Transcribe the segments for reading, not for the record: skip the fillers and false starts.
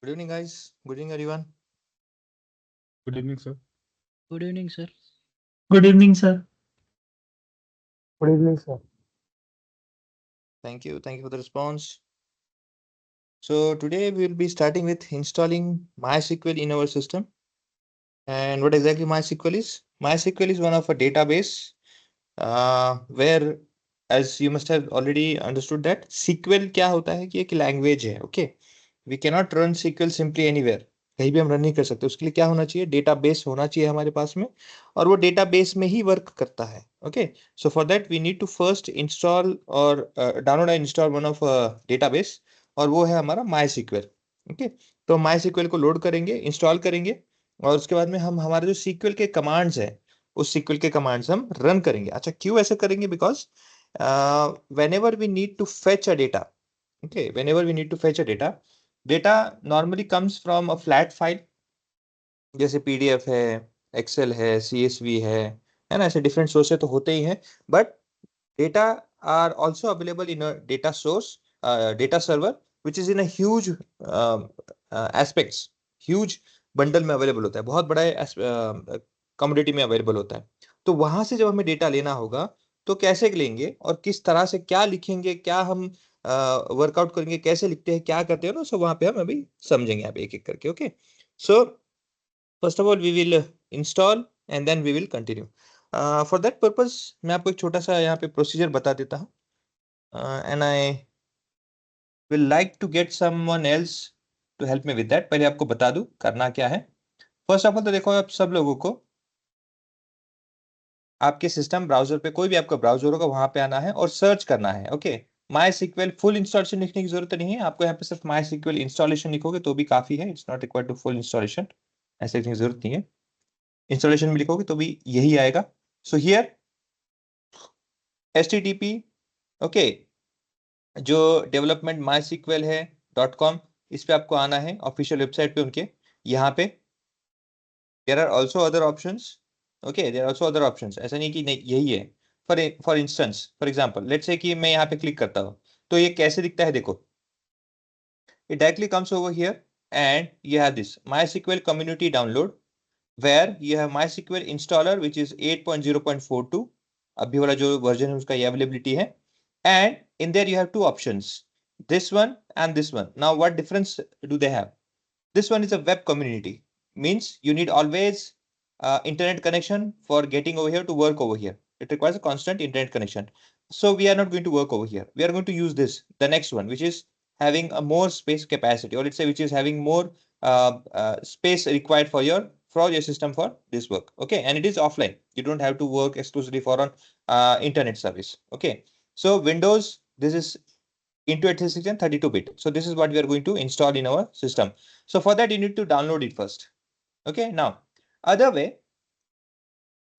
Good evening, guys. Good evening, everyone. Good evening, sir. Good evening, sir. Good evening, sir. Good evening, sir. Thank you. Thank you for the response. So today we will be starting with installing MySQL in our system. And what exactly MySQL is? MySQL is one of a database where, as you must have already understood that SQL क्या होता है कि एक language है. Okay, we cannot run SQL simply anywhere. कहीं भी हम run नहीं कर सकते. उसके लिए क्या होना चाहिए? डेटाबेस होना चाहिए हमारे पास में, और वो डेटाबेस में ही वर्क करता है. Okay, so for that we need to first install और download and install one of database, और वो है हमारा MySQL. ओके, तो MySQL को लोड करेंगे, इंस्टॉल करेंगे, और उसके बाद में हम हमारे जो SQL के कमांड्स हैं उस SQL के कमांड्स हम रन करेंगे. अच्छा, क्यों ऐसे करेंगे? Because whenever we need to fetch a data, okay, whenever we need to fetch a data normally comes from a flat file, जैसे PDF है, Excel है, CSV है ना. ऐसे डिफरेंट सोर्स तो होते ही हैं, but data are also available in a data source, data server, which is in a huge aspects, huge bundle में अवेलेबल होता है, बहुत बड़ा कमोडिटी में अवेलेबल होता है. तो वहां से जब हमें डेटा लेना होगा तो कैसे लेंगे और किस तरह से क्या लिखेंगे, क्या हम वर्कआउट करेंगे, कैसे लिखते हैं, क्या करते हैं ना, सो वहां पे हम अभी समझेंगे आप एक एक करके. Okay, so first of all we will install and then we will continue. For that purpose मैं आपको एक छोटा सा यहाँ पे प्रोसीजर बता देता हूँ, and I will like to get someone else to help me with that. पहले आपको बता दूं करना क्या है. फर्स्ट ऑफ ऑल तो देखो, आप सब लोगों को आपके सिस्टम ब्राउजर पे, कोई भी आपका ब्राउजर होगा वहां पे आना है और सर्च करना है. ओके, MySQL फुल इंस्टॉलेशन लिखने की जरूरत नहीं है आपको. यहाँ पे सिर्फ MySQL इंस्टॉलेशन लिखोगे तो भी काफी है. It's not required to full installation, ऐसे लिखने की जरूरत नहीं है. इंस्टॉलेशन में लिखोगे तो भी यही आएगा. सो हियर HTTP, ओके, जो डेवलपमेंट MySQL है .com, इस पे आपको आना है ऑफिशियल वेबसाइट पे उनके. यहाँ पे there are also other options. Okay, there are also other options, ऐसा नहीं कि नहीं यही है. For instance, for example, let's say कि मैं यहाँ पे क्लिक करता हूँ तो ये कैसे दिखता है देखो. It directly comes over here and you have this MySQL community download where you have MySQL installer which is 8.0.42. अभी वाला जो वर्जन है उसका ये अवेलेबिलिटी है. And in there you have two options, this one and this one. Now what difference do they have? This one is a web community, means you need always internet connection for getting over here to work over here. It requires a constant internet connection. So we are not going to work over here. We are going to use this, the next one, which is having a more space capacity, or let's say which is having more space required for your system for this work. Okay, and it is offline. You don't have to work exclusively for on internet service. Okay, so Windows, this is into 32-bit. So this is what we are going to install in our system. So for that you need to download it first. Okay, now other way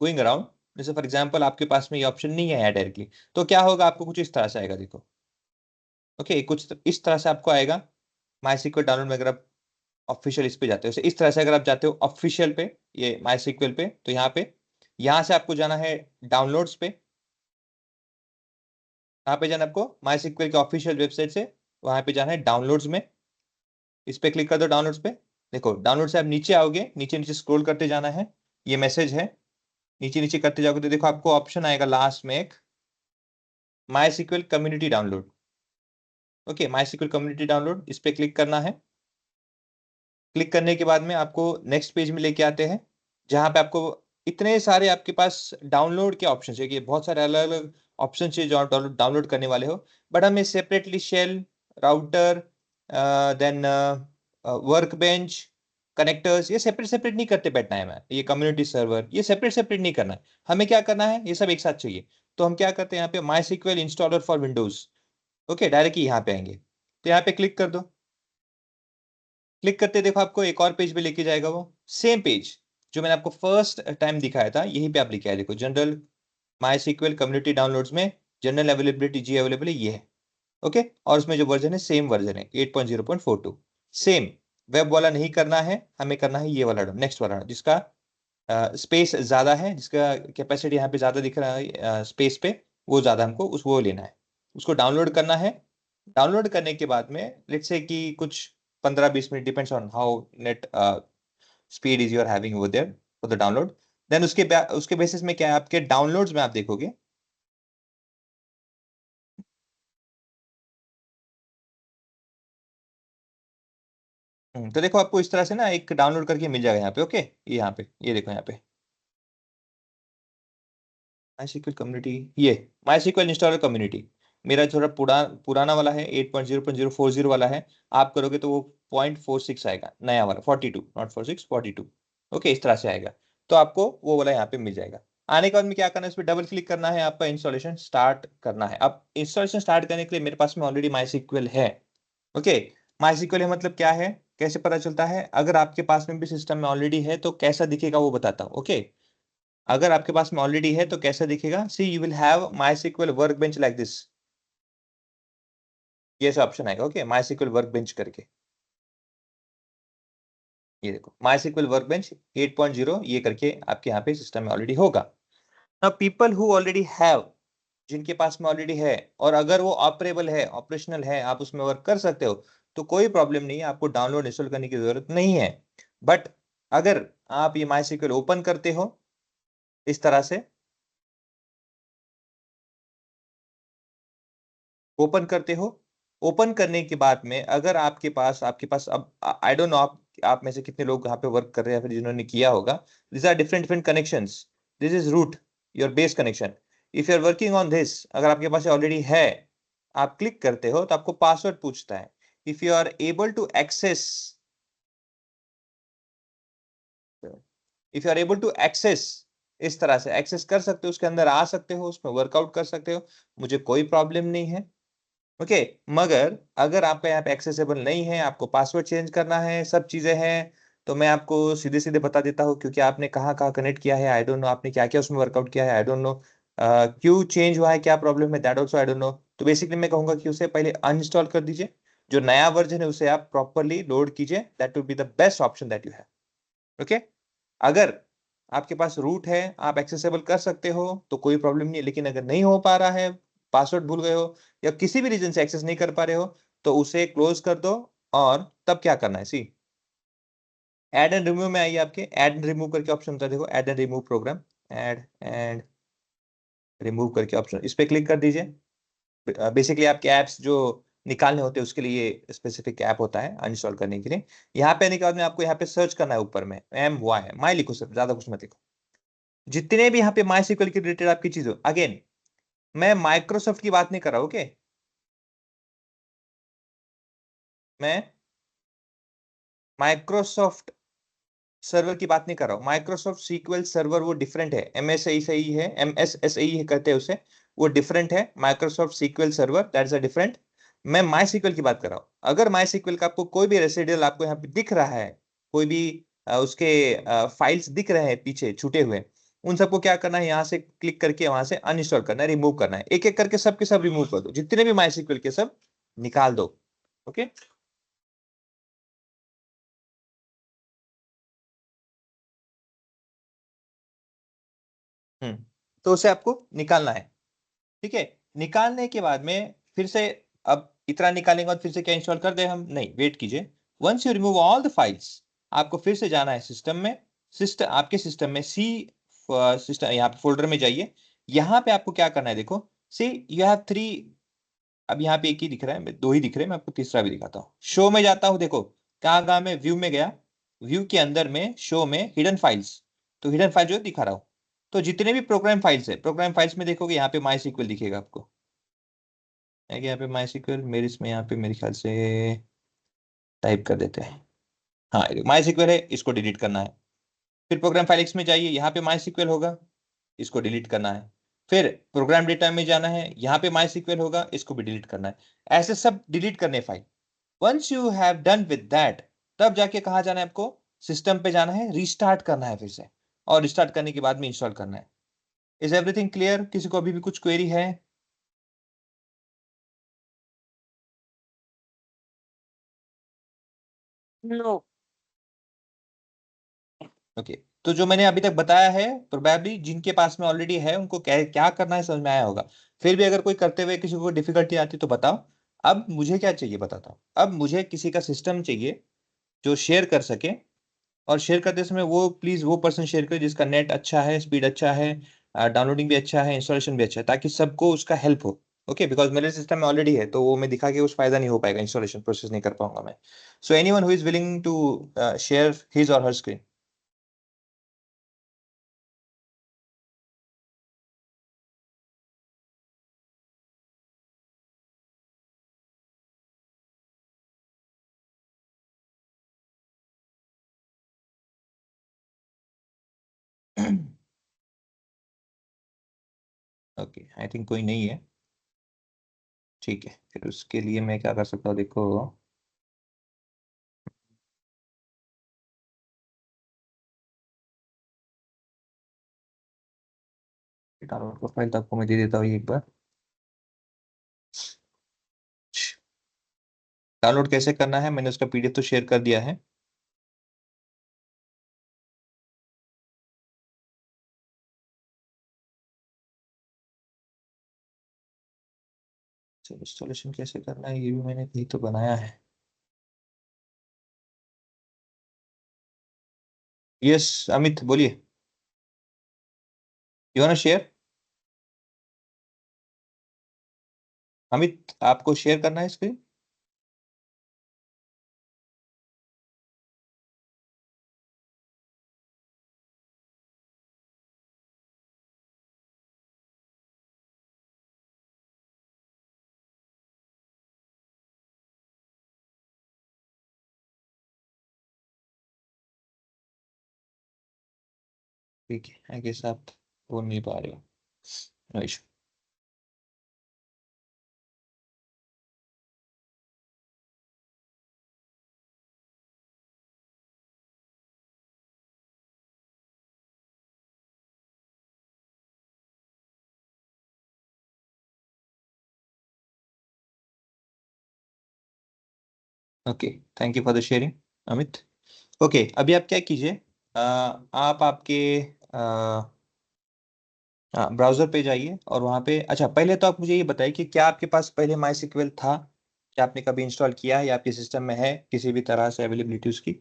going around, जैसे for example आपके पास में ये option नहीं है directly, तो क्या होगा, आपको कुछ इस तरह से आएगा. देखो, ओके, कुछ इस तरह से आपको आएगा. MySQL डाउनलोड में अगर आप ऑफिशियल इस पे जाते हो, इस तरह से अगर आप जाते हो ऑफिशियल पे, ये MySQL पे, तो यहाँ से आपको जाना है डाउनलोड्स पे. यहाँ पे जाना आपको MySQL के ऑफिशियल वेबसाइट से, वहां पे जाना है डाउनलोड्स में. इस पे क्लिक कर दो डाउनलोड्स पे. देखो, डाउनलोड से आप नीचे आओगे, नीचे नीचे स्क्रॉल करते जाना है. ये मैसेज है, नीचे नीचे करते जाओगे तो देखो आपको ऑप्शन आएगा लास्ट में एक MySQL community download. Okay, MySQL community download, इस पे क्लिक करना है. क्लिक करने के बाद में आपको नेक्स्ट पेज में लेके आते हैं, जहां पे आपको इतने सारे आपके पास डाउनलोड के ऑप्शन है कि बहुत सारे अलग अलग ऑप्शन है जो आप डाउनलोड करने वाले हो. बट हमें separately shell, router, then work bench, connectors, ये सेपरेट सेपरेट नहीं करते बैठना है. हमें ये कम्युनिटी सर्वर, ये सेपरेट सेपरेट नहीं करना है. हमें क्या करना है, ये सब एक साथ चाहिए. तो हम क्या करते हैं, यहाँ पे MySQL installer for Windows. Okay, directly यहाँ पे आएंगे तो यहाँ पे क्लिक कर दो. क्लिक करते देखो आपको एक और पेज पे लेके जाएगा, वो सेम पेज जो मैंने आपको फर्स्ट टाइम दिखाया था, यहीं पे आप लिखा है. देखो, जनरल MySQL कम्युनिटी डाउनलोड्स में जनरल अवेलेबिलिटी जी अवेलेबल है, ये है. ओके, और उसमें जो वर्जन है सेम वर्जन है 8.0.42. सेम वेब वाला नहीं करना है, हमें करना है ये वाला नेक्स्ट वाला, जिसका स्पेस ज्यादा है, जिसका कैपेसिटी यहाँ पे ज्यादा दिख रहा है स्पेस पे, वो ज्यादा हमको वो लेना है. उसको डाउनलोड करना है. डाउनलोड करने के बाद में लेट्स से कि कुछ 15-20 minute, depends on how net speed is you are having over there for the download. Then उसके बेसिस में क्या है, आपके डाउनलोड्स में आप देखोगे तो देखो आपको इस तरह से ना एक डाउनलोड करके मिल जाएगा यहाँ पे। ओके, ये यहाँ पे, ये देखो यहाँ पे MySQL कम्युनिटी, ये MySQL इंस्टॉलर कम्युनिटी मेरा थोड़ा पुराना वाला है, 8.0.040 वाला है। आप करोगे तो वो 0.46 आएगा, नया वाला 42, नॉट 46, 42। ओके, इस तरह से आएगा। तो आपको वो वाला यहाँ पे मिल जाएगा। आने के बाद में क्या करना है, इस पर डबल क्लिक करना है, आपका इंस्टॉलेशन स्टार्ट करना है। अब इंस्टॉलेशन स्टार्ट करने के लिए मेरे पास में ऑलरेडी MySQL है। ओके, MySQL है मतलब क्या है, कैसे पता चलता है? अगर आपके पास में भी सिस्टम में ऑलरेडी है तो कैसा दिखेगा वो बताता हूँ। ओके, अगर आपके पास में ऑलरेडी है तो कैसा दिखेगा? See you will have MySQL workbench like this, ये ऐसा ऑप्शन आएगा। ओके, MySQL वर्कबेंच करके, ये देखो MySQL वर्कबेंच 8.0 ये करके आपके यहाँ पे सिस्टम में ऑलरेडी होगा। Now people who already have, जिनके पास में ऑलरेडी है और अगर वो ऑपरेबल है, ऑपरेशनल है, आप उसमें वर्क कर सकते हो, तो कोई प्रॉब्लम नहीं है, आपको डाउनलोड इंस्टॉल करने की जरूरत नहीं है। बट अगर आप ये MySQL ओपन करते हो इस तरह से, ओपन करते हो, ओपन करने के बाद में अगर आपके पास अब आई डोंट नो आप में से कितने लोग यहाँ पे वर्क कर रहे हैं, फिर जिन्होंने किया होगा। This are different different connections, this is root, your base connection. If you are working on this, अगर आपके पास ऑलरेडी है, आप क्लिक करते हो तो आपको पासवर्ड पूछता है। If you are able to access, if you are able to access, इस तरह से एक्सेस कर सकते हो, उसके अंदर आ सकते हो, उसमें वर्कआउट कर सकते हो, मुझे कोई प्रॉब्लम नहीं है। ओके, मगर अगर आपका यहाँ पे एक्सेसिबल नहीं है, आपको पासवर्ड चेंज करना है, सब चीजें हैं, तो मैं आपको सीधे सीधे बता देता हूँ, क्योंकि आपने कहाँ कहाँ कनेक्ट किया है, आई डोंट नो, आपने क्या क्या उसमें वर्कआउट किया है, आई डोंट नो, क्यों चेंज हुआ है, क्या प्रॉब्लम है, that also I don't no. तो बेसिकली मैं कहूंगा कि उसे पहले अनइंस्टॉल कर दीजिए, जो नया वर्जन है उसे आप प्रॉपरली लोड कीजिए, that would be the best option that you have. Okay, अगर आपके पास रूट है, आप एक्सेसिबल कर सकते हो तो कोई प्रॉब्लम नहीं है, लेकिन अगर नहीं हो पा रहा है, पासवर्ड भूल गए हो या किसी भी रीजन से एक्सेस नहीं कर पा रहे हो, तो उसे क्लोज कर दो। और तब क्या करना है, सी ऐड एंड रिमूव में आइए, आपके ऐड एंड रिमूव करके ऑप्शन होता है, देखो add and remove program, add and remove करके ऑप्शन, इस पे क्लिक कर दीजिए। बेसिकली आपके ऐप्स जो निकालने होते हैं उसके लिए स्पेसिफिक ऐप होता है अनइंस्टॉल करने के लिए। यहाँ पे आने के बाद में आपको यहाँ पे सर्च करना है, ऊपर में MY माई लिखो, सर ज्यादा कुछ मत लिखो। जितने भी यहाँ पे MySQL के रिलेटेड आपकी चीज हो, अगेन मैं माइक्रोसॉफ्ट की बात नहीं कर रहा हूं। ओके, मैं माइक्रोसॉफ्ट सर्वर की बात नहीं कर रहा हूं। माइक्रोसॉफ्ट सीक्वल सर्वर वो डिफरेंट है, MSSI है, MSSI कहते हैं उसे, वो डिफरेंट है। Microsoft SQL server that is a different. मैं MySQL की बात कर रहा हूं। अगर MySQL का आपको कोई भी रेसिडुअल आपको यहाँ पे दिख रहा है, कोई भी उसके फाइल्स दिख रहे हैं पीछे छूटे हुए, उन सबको क्या करना है, यहाँ से क्लिक करके वहां से अनइंस्टॉल करना है, रिमूव करना है, एक एक करके सबके सब रिमूव कर दो, जितने भी MySQL के सब निकाल दो। ओके, तो उसे आपको निकालना है। ठीक है, निकालने के बाद में फिर से, अब इतना निकालने के बाद फिर से क्या इंस्टॉल कर दे हम? नहीं, वेट कीजिए। Once you remove all the files, आपको फिर से जाना है सिस्टम में, सिस्टम आपके सिस्टम में सी सिस्टम, यहाँ पे फोल्डर में जाइए। यहाँ पे आपको क्या करना है, देखो सी यू हैव 3, अब यहाँ पे एक ही दिख रहा है, दो ही दिख रहे हैं, मैं आपको तीसरा भी दिखाता हूँ। शो में जाता हूँ, देखो कहाँ कहाँ में, व्यू में गया, व्यू के अंदर में शो में हिडन फाइल्स, तो हिडन फाइल जो है दिखा रहा हूँ। तो जितने भी प्रोग्राम फाइल्स है, प्रोग्राम फाइल्स में देखोगे यहाँ पे MySQL दिखेगा आपको, है कि यहाँ पे MySQL, मेरे इसमें यहाँ पे मेरे ख्याल से टाइप कर देते हैं, हाँ MySQL है, इसको डिलीट करना है। फिर प्रोग्राम फाइल एक्स में जाइए, यहाँ पे MySQL होगा, इसको डिलीट करना है। फिर प्रोग्राम डेटा में जाना है, यहाँ पे MySQL होगा, इसको भी डिलीट करना है। ऐसे सब डिलीट करने file. Once you have done with that, तब जाके कहाँ जाना है आपको? सिस्टम पे जाना है, रिस्टार्ट करना है फिर से, और रिस्टार्ट करने के बाद में इंस्टॉल करना है। Is everything clear? किसी को अभी भी कुछ क्वेरी है? नो। ओके, तो जो मैंने अभी तक बताया है, प्रोबेबली जिनके पास में ऑलरेडी है उनको क्या क्या करना है समझ में आया होगा। फिर भी अगर कोई करते हुए किसी को डिफिकल्टी आती तो बताओ, अब मुझे क्या चाहिए बताता हूँ। अब मुझे किसी का सिस्टम चाहिए जो शेयर कर सके, और शेयर करते समय वो प्लीज वो पर्सन शेयर करे जिसका नेट अच्छा है, स्पीड अच्छा है, डाउनलोडिंग भी अच्छा है, इंस्टॉलेशन भी अच्छा है, ताकि सबको उसका हेल्प हो। ओके, बिकॉज मेरे सिस्टम में ऑलरेडी है, तो वो मैं दिखा के उस फायदा नहीं हो पाएगा, इंस्टॉलेशन प्रोसेस नहीं कर पाऊंगा मैं। So anyone who is willing to share his or her screen. Okay, I think कोई नहीं है। ठीक है, फिर उसके लिए मैं क्या कर सकता हूँ, देखो। डाउनलोड प्रोफाइल तो आपको मैं दे देता हूँ एक बार। डाउनलोड कैसे करना है, मैंने उसका पीडीएफ तो शेयर कर दिया है। इंस्टॉलेशन कैसे करना है ये भी मैंने कहीं तो बनाया है। यस, अमित बोलिए। You want share? अमित, आपको शेयर करना है स्क्रीन? ठीक है, आई गेस आप बोल नहीं पा रहे हो। No issue. Okay, thank you for the sharing Amit. Okay, अभी आप क्या कीजिए, आप आपके ब्राउजर पे जाइए और वहां पे, अच्छा पहले तो आप मुझे ये बताइए कि क्या आपके पास पहले माई सिक्वल था? क्या आपने कभी इंस्टॉल किया है या आपके सिस्टम में है किसी भी तरह से अवेलेबिलिटी उसकी?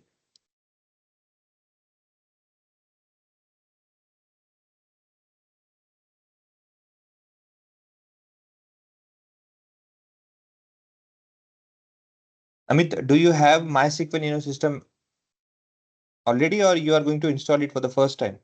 Amit, do you have MySQL in your system already, or you are going to install it for the first time?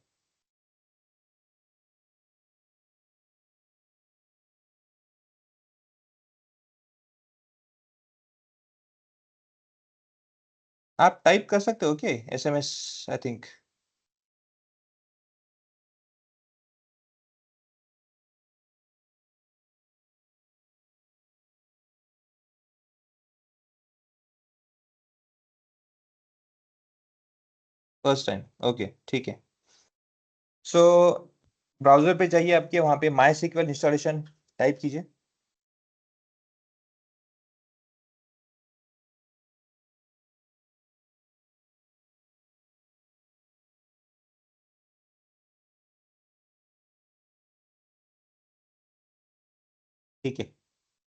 आप टाइप कर सकते हो क्या SMS, I think. First time, okay ठीक है। सो ब्राउजर पे जाइए आपके, वहां पे माई सिक्वल इंस्टॉलेशन टाइप कीजिए। ठीक है,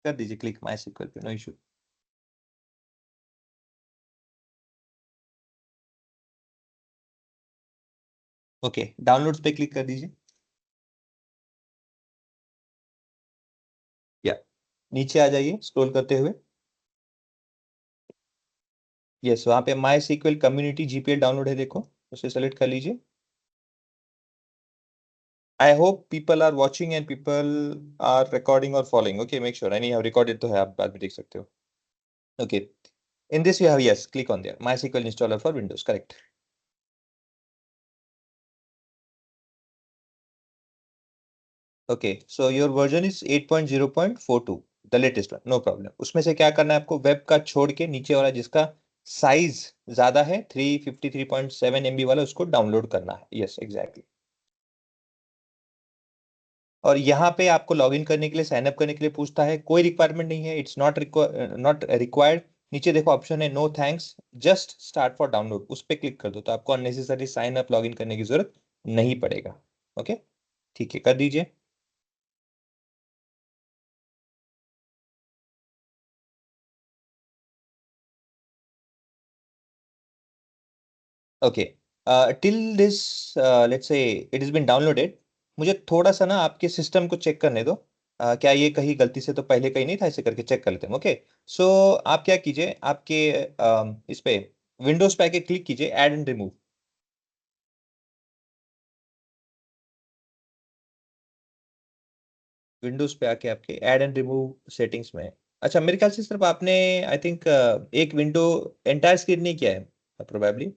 कर दीजिए क्लिक माई सिक्वल पे, नो इशू। ओके, डाउनलोड्स पे क्लिक कर दीजिए। या नीचे आ जाइए स्क्रॉल करते हुए। यस, वहां पे MySQL community GPL download है, देखो उसे सेलेक्ट कर लीजिए। I hope people are watching and people are recording और following. Okay, make sure any have recorded तो है, आप बाद में देख सकते हो। Okay, in this you have, yes, click on there, MySQL installer for Windows, correct? Okay, so your version is 8.0.42, the latest one, no problem। उसमें से क्या करना है आपको, वेब का छोड़ के नीचे वाला जिसका साइज ज्यादा है 353.7 MB वाला, उसको डाउनलोड करना है। Yes exactly. और यहाँ पे आपको लॉगिन करने के लिए, साइन अप करने के लिए पूछता है, कोई रिक्वायरमेंट नहीं है, इट्स नॉट रिक्वायर्ड। नीचे देखो ऑप्शन है no thanks, just start for download, उस पर क्लिक कर दो तो आपको अननेसेसरी साइन अप लॉगिन करने की जरूरत नहीं पड़ेगा। ओके, ठीक है, कर दीजिए। Okay, till this let's say it is been downloaded, मुझे थोड़ा सा ना आपके सिस्टम को चेक करने दो। क्या ये कहीं गलती से तो पहले कहीं नहीं था, ऐसे करके चेक कर लेते हैं। ओके, सो आप क्या कीजिए, आपके इस पे विंडोज पे आके क्लिक कीजिए, ऐड एंड रिमूव। विंडोज पे आके आपके ऐड एंड रिमूव सेटिंग्स में, अच्छा मेरे ख्याल से सिर्फ आपने आई थिंक एक विंडो एंटायर स्क्रीन नहीं किया है प्रोबेबली,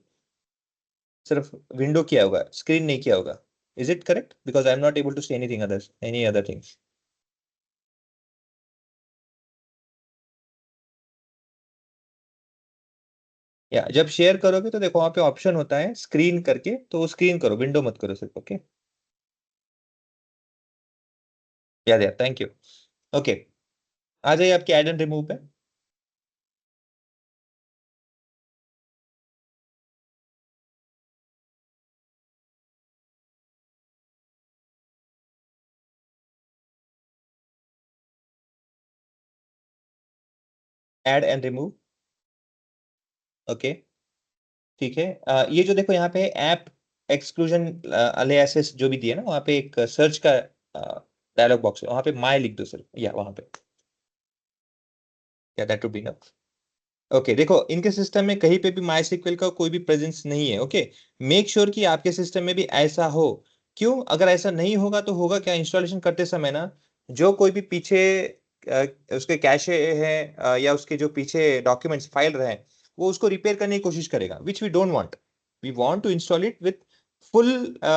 सिर्फ विंडो किया होगा, स्क्रीन नहीं किया होगा। Is it correct? Because I am not able to see anything other, any other things. या जब शेयर करोगे तो देखो वहां पे ऑप्शन होता है स्क्रीन करके, तो वो स्क्रीन करो, विंडो मत करो सिर्फ। ओके, याद याद, थैंक यू। ओके, आ जाइए आपके ऐड एंड रिमूव पे। ऐड एंड रिमूव, ओके ठीक है। ये जो देखो यहाँ पे ऐप एक्सक्लूजन अलियासेस जो भी दिए ना, वहाँ पे एक सर्च का डायलॉग बॉक्स है, वहाँ पे माय लिख दो सिर्फ, या वहाँ पे, या that would be enough. Okay, देखो इनके सिस्टम में कहीं पे भी माई SQL का कोई भी प्रेजेंस नहीं है। ओके, मेक श्योर कि आपके सिस्टम में भी ऐसा हो। क्यों? अगर ऐसा नहीं होगा तो होगा क्या, इंस्टॉलेशन करते समय ना जो कोई भी पीछे उसके कैशे है या उसके जो पीछे डॉक्यूमेंट्स फाइल रहे हैं, वो उसको रिपेयर करने की कोशिश करेगा, which we don't want. We want to install it with full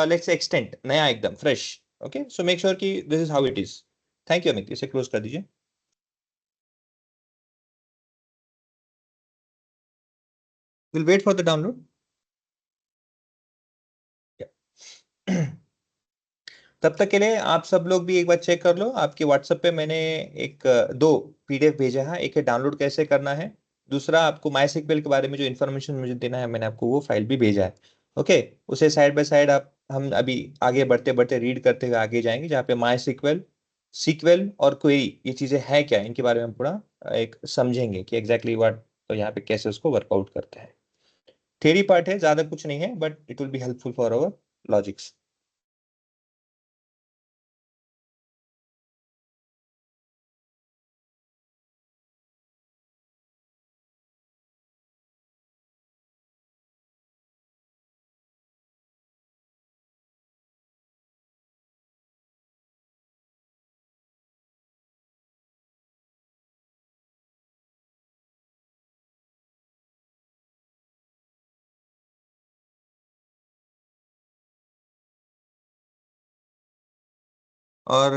let's extent, नया एकदम fresh. Okay, so make sure कि this is how it is. Thank you Amit, इसे क्लोज कर दीजिए। Will wait for the download. तब तक के लिए आप सब लोग भी एक बार चेक कर लो, आपके व्हाट्सएप पे मैंने एक दो PDF भेजा है, एक है डाउनलोड कैसे करना है, दूसरा आपको माई SQL के बारे में जो इन्फॉर्मेशन मुझे देना है, मैंने आपको वो फाइल भी भेजा है। ओके, उसे साइड बाय साइड आप हम अभी आगे बढ़ते बढ़ते रीड करते हुए आगे जाएंगे, जहाँ पे माई SQL और क्वेरी ये चीजें हैं क्या, इनके बारे में हम पूरा एक समझेंगे कि एग्जैक्टली व्हाट, तो यहाँ पे कैसे उसको वर्कआउट करते हैं। थ्योरी पार्ट है, ज्यादा कुछ नहीं है, but it will be helpful for our logics. और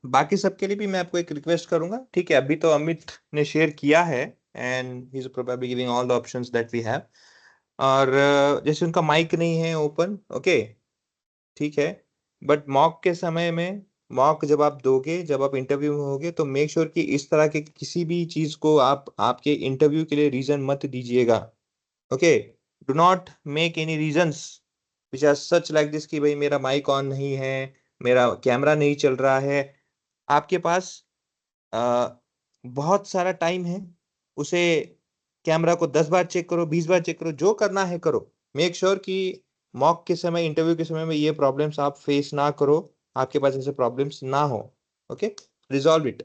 बाकी सबके लिए भी मैं आपको एक रिक्वेस्ट करूंगा, ठीक है? अभी तो अमित ने शेयर किया है, and he is probably giving all the options that we have. और जैसे उनका माइक नहीं है ओपन, ओके ठीक है, बट मॉक के समय में, मॉक जब आप दोगे, जब आप इंटरव्यू में होगे, तो मेक श्योर कि इस तरह के किसी भी चीज को आप आपके इंटरव्यू के लिए रीजन मत दीजिएगा। Okay, do not make any reasons which are such like this कि भाई मेरा माइक ऑन नहीं है, मेरा कैमरा नहीं चल रहा है। आपके पास आ, बहुत सारा टाइम है, उसे कैमरा को 10 बार चेक करो, 20 बार चेक करो, जो करना है करो। मेक श्योर कि मॉक के समय, इंटरव्यू के समय में ये प्रॉब्लम्स आप फेस ना करो, आपके पास ऐसे प्रॉब्लम्स ना हो। Okay, resolve it.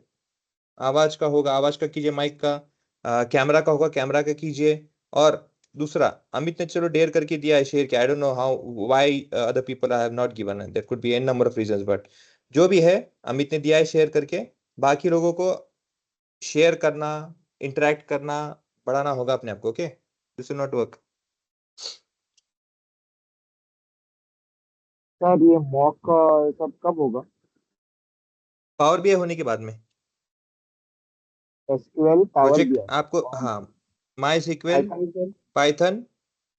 आवाज का होगा आवाज का कीजिए, माइक का, कैमरा का होगा कैमरा का कीजिए। और दूसरा, अमित ने चलो डेयर करके दिया है शेयर किया, I don't know how why other people have not given, there could be an number of reasons, but जो भी है अमित ने दिया है शेयर करके, बाकी लोगों को शेयर करना, इंटरेक्ट करना, बढ़ाना होगा अपने आप को। Okay, this will not work. Sir ये मॉक का सब कब होगा? पावर BI होने के बाद में SQL पावर प्रोजेक्ट BI आपको, और हाँ, माई SQL, पाइथन सर। पाइथन,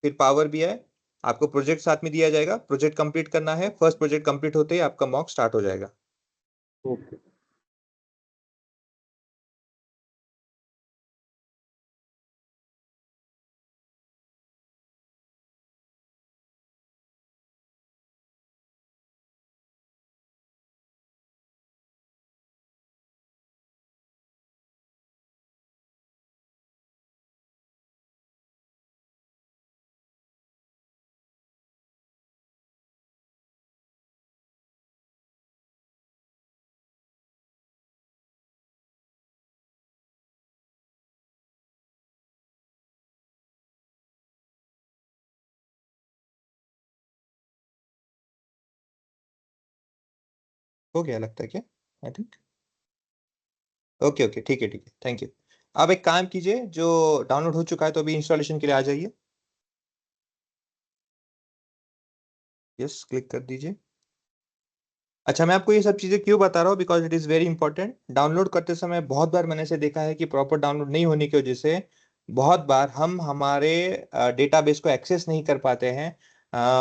फिर पावर BI, आपको प्रोजेक्ट साथ में दिया जाएगा, प्रोजेक्ट कंप्लीट करना है, फर्स्ट प्रोजेक्ट कंप्लीट होते ही आपका मॉक स्टार्ट हो जाएगा। ओके। हो गया लगता है क्या? आई थिंक ओके ओके, ठीक है ठीक है, थैंक यू। अब एक काम कीजिए, जो डाउनलोड हो चुका है तो अभी इंस्टॉलेशन के लिए आ जाइए। यस, क्लिक कर दीजिए। अच्छा, मैं आपको ये सब चीज़ें क्यों बता रहा हूँ, because it is very important. Download करते समय बहुत बार मैंने से देखा है कि प्रॉपर डाउनलोड नहीं होने की वजह से बहुत बार हम हमारे डेटाबेस को एक्सेस नहीं कर पाते हैं,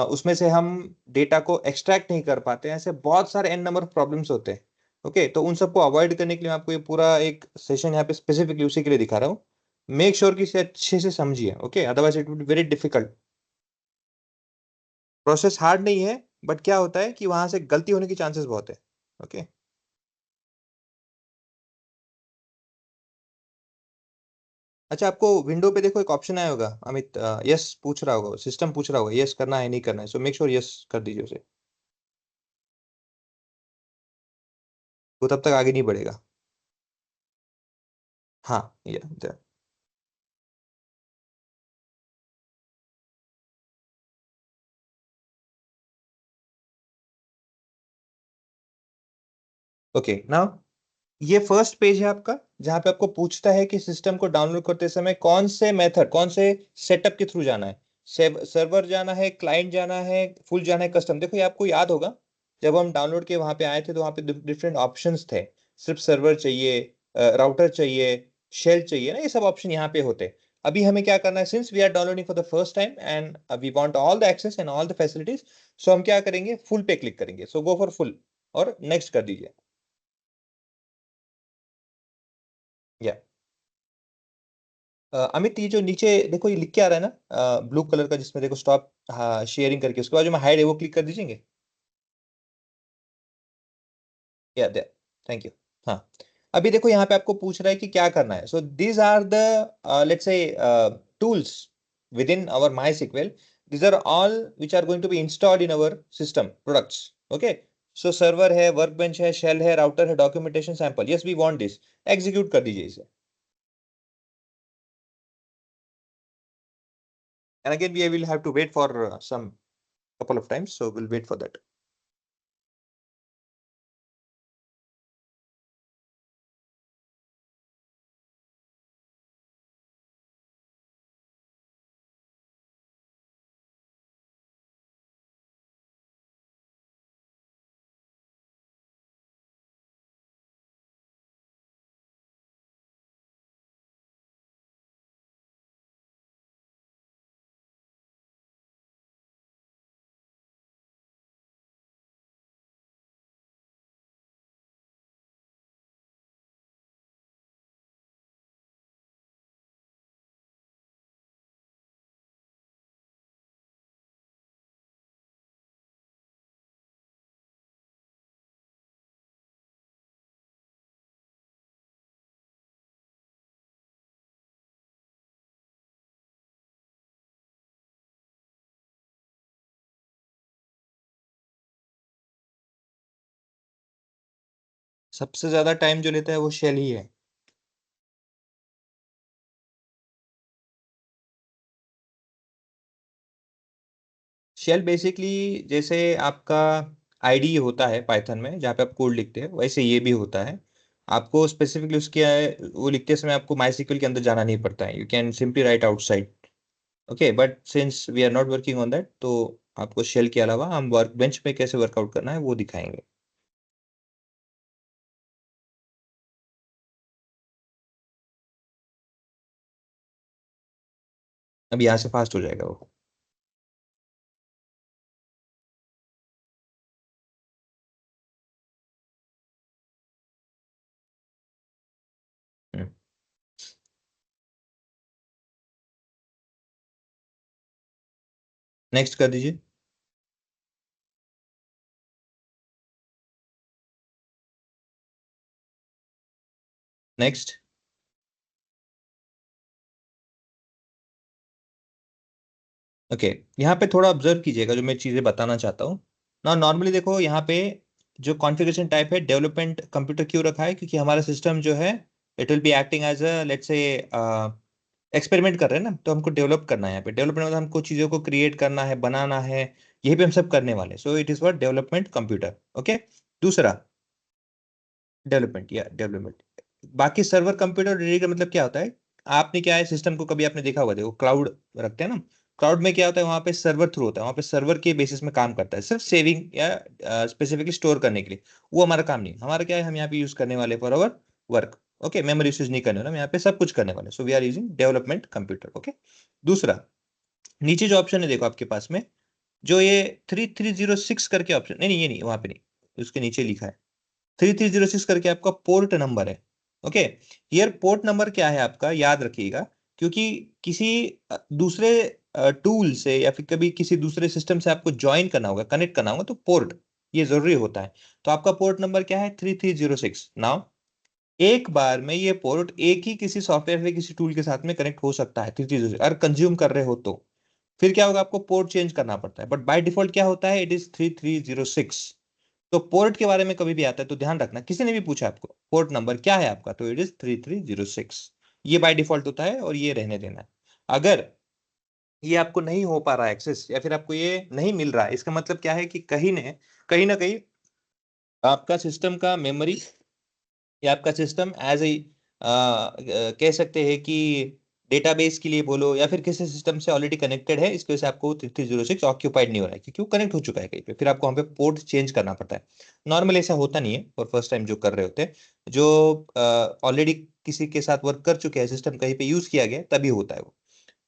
उसमें से हम डेटा को एक्सट्रैक्ट नहीं कर पाते हैं, ऐसे बहुत सारे एन नंबर ऑफ प्रॉब्लम्स होते हैं। ओके, तो उन सबको अवॉइड करने के लिए मैं आपको ये पूरा एक सेशन यहाँ पे स्पेसिफिकली उसी के लिए दिखा रहा हूँ। मेक श्योर कि इसे अच्छे से समझिए, okay, otherwise it would be very difficult. Process hard नहीं है, बट क्या होता है कि वहां से गलती होने की चांसेस बहुत है। ओके, अच्छा, आपको विंडो पे देखो एक ऑप्शन आया होगा, अमित, यस पूछ रहा होगा, सिस्टम पूछ रहा होगा यस करना है नहीं करना है, सो मेक श्योर यस कर दीजिए उसे। वो तब तक आगे नहीं बढ़ेगा। हाँ, या ओके नाउ, ये फर्स्ट पेज है आपका, जहां पे आपको पूछता है कि सिस्टम को डाउनलोड करते समय कौन से मेथड, कौन से सेटअप के थ्रू जाना है। सर्वर जाना है, क्लाइंट जाना है, फुल जाना है, कस्टम। देखो ये आपको याद होगा, जब हम डाउनलोड के वहां पे आए थे तो वहां पे डिफरेंट ऑप्शंस थे। सिर्फ सर्वर चाहिए, राउटर चाहिए, शेल चाहिए ना, ये सब ऑप्शन यहाँ पे होते। अभी हमें क्या करना है, since we are downloading for the first time and we want all the access and all the facilities, so हम क्या करेंगे, फुल पे क्लिक करेंगे। सो गो फॉर फुल और नेक्स्ट कर दीजिए। या अमित, ये जो नीचे देखो ये लिख के आ रहा है ना ब्लू कलर का, जिसमें देखो स्टॉप शेयरिंग करके, उसके बाद जो मैं हाइड है वो क्लिक कर दीजिएंगे। या दे, थैंक यू। हाँ, अभी देखो यहाँ पे आपको पूछ रहा है कि क्या करना है। So these are the let's say tools with in our my sequel. These are all which are going to be installed in our system products. Okay, so server है, वर्कबेंच है, शेल है, राउटर है, documentation, sample. Yes, we want this. Execute कर दीजिए इसे। And again, we will have to wait for some couple of times, so we'll wait for that. सबसे ज्यादा time जो लेता है वो शेल ही है। शेल बेसिकली जैसे आपका आईडी होता है पाइथन में, जहाँ पे आप कोड लिखते हैं, वैसे ये भी होता है। आपको स्पेसिफिकली उसके वो लिखते समय आपको माइस्क्ल के अंदर जाना नहीं पड़ता है, you can simply write outside. Okay, but since we are not working on that, तो आपको शेल के अलावा हम वर्क बेंच पे कैसे वर्कआउट करना है वो दिखाएंगे। अब यहाँ से फास्ट हो जाएगा वो। नेक्स्ट कर दीजिए। नेक्स्ट। ओके, यहाँ पे थोड़ा ऑब्जर्व कीजिएगा जो मैं चीजें बताना चाहता हूँ ना। नॉर्मली देखो यहाँ पे जो कॉन्फ़िगरेशन टाइप है, डेवलपमेंट कंप्यूटर क्यों रखा है, क्योंकि हमारा सिस्टम जो है it will be acting as a let's say experiment कर रहे हैं ना, तो हमको डेवलप करना है। यहाँ पे डेवलपमेंट मतलब हमको चीजों को क्रिएट करना है, बनाना है, यही पे हम सब करने वाले हैं। So it is for development computer. Okay, दूसरा, डेवलपमेंट या डेवलपमेंट। बाकी सर्वर कंप्यूटर रेडी का मतलब क्या होता है, आपने क्या है सिस्टम को कभी आपने देखा होगा, देखो क्लाउड रखते हैं ना, क्लाउड में क्या होता है वहां पे सर्वर थ्रू होता है, वहां पे सर्वर के बेसिस में काम करता है, सिर्फ सेविंग या स्पेसिफिकली स्टोर करने के लिए। वो हमारा काम नहीं, हमारा क्या है, हम यहाँ पे यूज करने वाले for our work. Okay, memory use नहीं करने वाला, हम यहाँ पे सब कुछ करने वाले, so we are using development computer. Okay, दूसरा, नीचे जो ऑप्शन है देखो आपके पास में, जो ये 3306 करके ऑप्शन, नहीं नहीं ये नहीं, वहां पे नहीं, उसके नीचे लिखा है 3306 करके आपका पोर्ट नंबर है। ओके, हियर पोर्ट नंबर क्या है आपका, याद रखिएगा, क्योंकि किसी दूसरे टूल से या फिर कभी किसी दूसरे सिस्टम से आपको ज्वाइन करना होगा, कनेक्ट करना होगा, तो पोर्ट ये जरूरी होता है। तो आपका पोर्ट नंबर क्या है, 3306। नाउ एक बार में ये पोर्ट एक ही किसी सॉफ्टवेयर से किसी टूल के साथ में कनेक्ट हो सकता है 3306, अगर कंज्यूम कर रहे हो तो फिर क्या होगा, आपको पोर्ट चेंज करना पड़ता है, बट बाय डिफॉल्ट क्या होता है, इट इज 3306। तो पोर्ट के बारे में कभी भी आता है तो ध्यान रखना, किसी ने भी पूछा आपको पोर्ट नंबर क्या है आपका, तो इट इज 3306, ये बाय डिफॉल्ट होता है और ये रहने देना है। अगर ये आपको नहीं हो पा रहा है एक्सेस, या फिर आपको ये नहीं मिल रहा है, इसका मतलब क्या है कि कहीं ना कहीं आपका सिस्टम का मेमोरी या आपका सिस्टम एज ए कह सकते हैं कि डेटाबेस के लिए बोलो, या फिर किसी सिस्टम से ऑलरेडी कनेक्टेड है, इसकी वजह से आपको 3306 ऑक्यूपाइड नहीं हो रहा है, क्योंकि वो कनेक्ट हो चुका है कहीं पे, फिर आपको वहाँ पे पोर्ट चेंज करना पड़ता है। नॉर्मली ऐसा होता नहीं है, और फर्स्ट टाइम जो कर रहे होते हैं, जो ऑलरेडी किसी के साथ वर्क कर चुके हैं, सिस्टम कहीं पे यूज किया गया है, तभी होता है वो।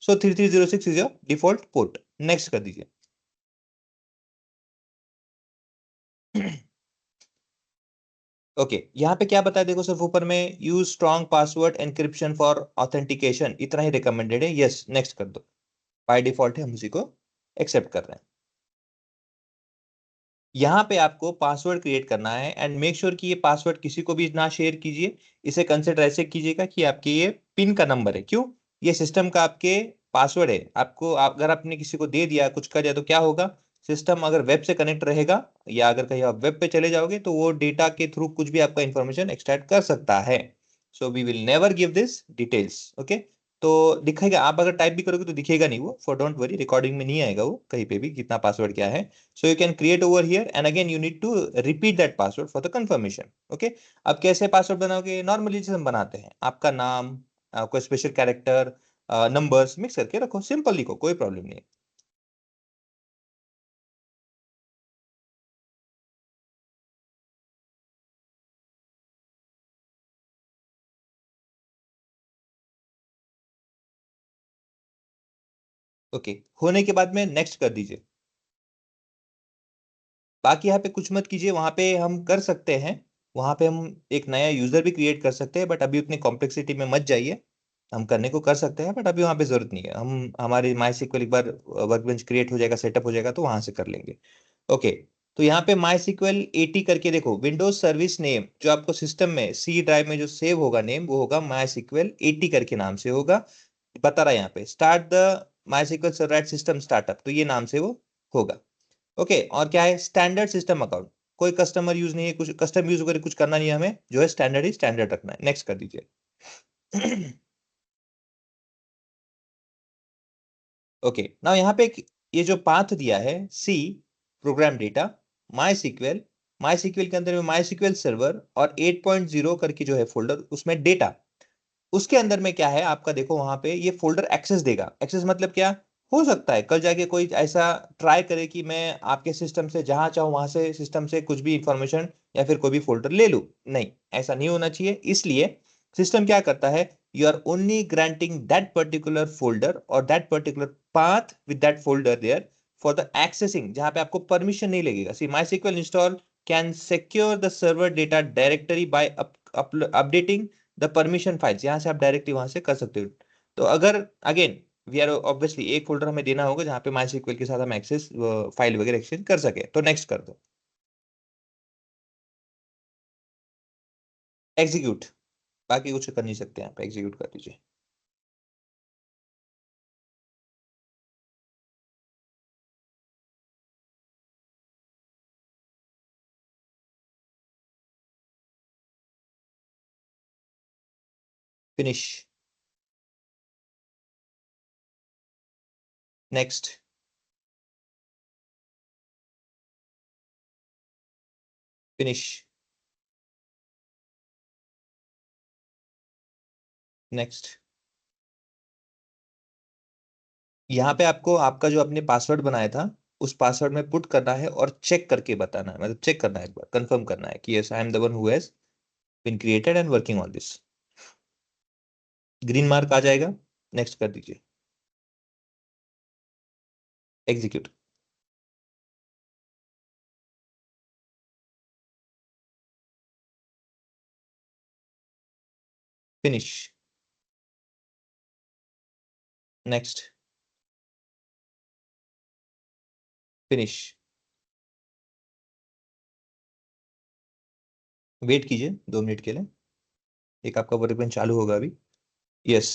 सो 3306 is your default port. Next कर दीजिए। ओके, यहाँ पे क्या बताया देखो सिर्फ ऊपर में, use strong password encryption for authentication, इतना ही रिकमेंडेड है। यस, नेक्स्ट कर दो, बाय डिफॉल्ट है, हम उसी को एक्सेप्ट कर रहे हैं। यहाँ पे आपको पासवर्ड क्रिएट करना है, एंड मेक श्योर कि ये पासवर्ड किसी को भी ना शेयर कीजिए। इसे कंसिडर ऐसे कीजिएगा कि आपके ये पिन का नंबर है। क्यों, ये सिस्टम का आपके पासवर्ड है, आपको अगर आपने किसी को दे दिया, कुछ कर दिया, तो क्या होगा, सिस्टम अगर वेब से कनेक्ट रहेगा, या अगर कहीं आप वेब पे चले जाओगे, तो वो डेटा के थ्रू कुछ भी आपका इंफॉर्मेशन एक्सट्रैक्ट कर सकता है। So we will never give this details. Okay, तो दिखेगा, आप अगर टाइप भी करोगे तो दिखेगा नहीं वो, फॉर डोंट वरी, रिकॉर्डिंग में नहीं आएगा वो कहीं पे भी कितना पासवर्ड क्या है। So you can create over here, and again you need to repeat that password for the confirmation. Okay, अब कैसे पासवर्ड बनाओगे, नॉर्मली जैसे हम बनाते हैं, आपका नाम, कोई स्पेशल कैरेक्टर, नंबर्स मिक्स करके रखो, सिंपल लिखो, कोई प्रॉब्लम नहीं है। ओके, होने के बाद में नेक्स्ट कर दीजिए। बाकी यहाँ पे कुछ मत कीजिए, वहां पे हम कर सकते हैं, वहां पे हम एक नया यूजर भी क्रिएट कर सकते हैं, बट अभी उतनी कॉम्प्लेक्सिटी में मत जाइए। हम करने को कर सकते हैं, बट अभी वहां पे जरूरत नहीं है, हम हमारे माई SQL एक बार वर्कबेंच क्रिएट हो जाएगा, सेटअप हो जाएगा, तो वहां से कर लेंगे। ओके, तो यहाँ पे माई SQL 80 करके देखो, विंडोज सर्विस नेम जो आपको सिस्टम में सी ड्राइव में जो सेव होगा नेम, वो होगा माई SQL 80 करके नाम से होगा। बता रहा है यहाँ पे, start the my SQL server at system startup, तो ये नाम से वो होगा। ओके, और क्या है, स्टैंडर्ड सिस्टम अकाउंट, कोई कस्टमर यूज नहीं है, कुछ कस्टम यूज वगैरह कुछ करना नहीं है, हमें जो है स्टैंडर्ड ही स्टैंडर्ड रखना है। नेक्स्ट कर दीजिए। ओके, नाउ यहाँ पे ये जो पाथ दिया है, सी प्रोग्राम डेटा माई सिक्वल के अंदर में माई SQL सर्वर और 8.0 करके जो है फोल्डर, उसमें डेटा, उसके अंदर में क्या है आपका, देखो वहां पे ये फोल्डर एक्सेस देगा। एक्सेस मतलब क्या, हो सकता है कल जाके कोई ऐसा ट्राई करे कि मैं आपके सिस्टम से जहां चाहूं वहां से सिस्टम से कुछ भी इंफॉर्मेशन या फिर कोई भी फोल्डर ले लूं। नहीं, ऐसा नहीं होना चाहिए, इसलिए सिस्टम क्या करता है, you are only granting that particular folder और that particular path with that folder there for the accessing, जहां पे आपको परमिशन नहीं लगेगा। See my SQL install can secure the server data directory by updating the permission files, यहां से आप directly वहां से कर सकते हो। तो अगर अगेन वी आर ऑब्वियसली एक फोल्डर हमें देना होगा जहां पे माई SQL के साथ हम एक्सेस फाइल वगैरह एक्सचेंज कर सके, तो नेक्स्ट कर दो, एग्जीक्यूट। बाकी कुछ कर नहीं सकते, यहाँ पे एग्जीक्यूट कर दीजिए। फिनिश, नेक्स्ट, फिनिश, नेक्स्ट, यहाँ पे आपको आपका जो आपने पासवर्ड बनाया था उस पासवर्ड में पुट करना है और चेक करके बताना है, मतलब चेक करना है, एक बार कंफर्म करना है कि yes I am the one who has been created and working on this. Green mark आ जाएगा, नेक्स्ट कर दीजिए, execute. Finish, next, finish. Wait कीजिए 2 मिनट के लिए, एक आपका वर्कबेंच चालू होगा अभी। Yes,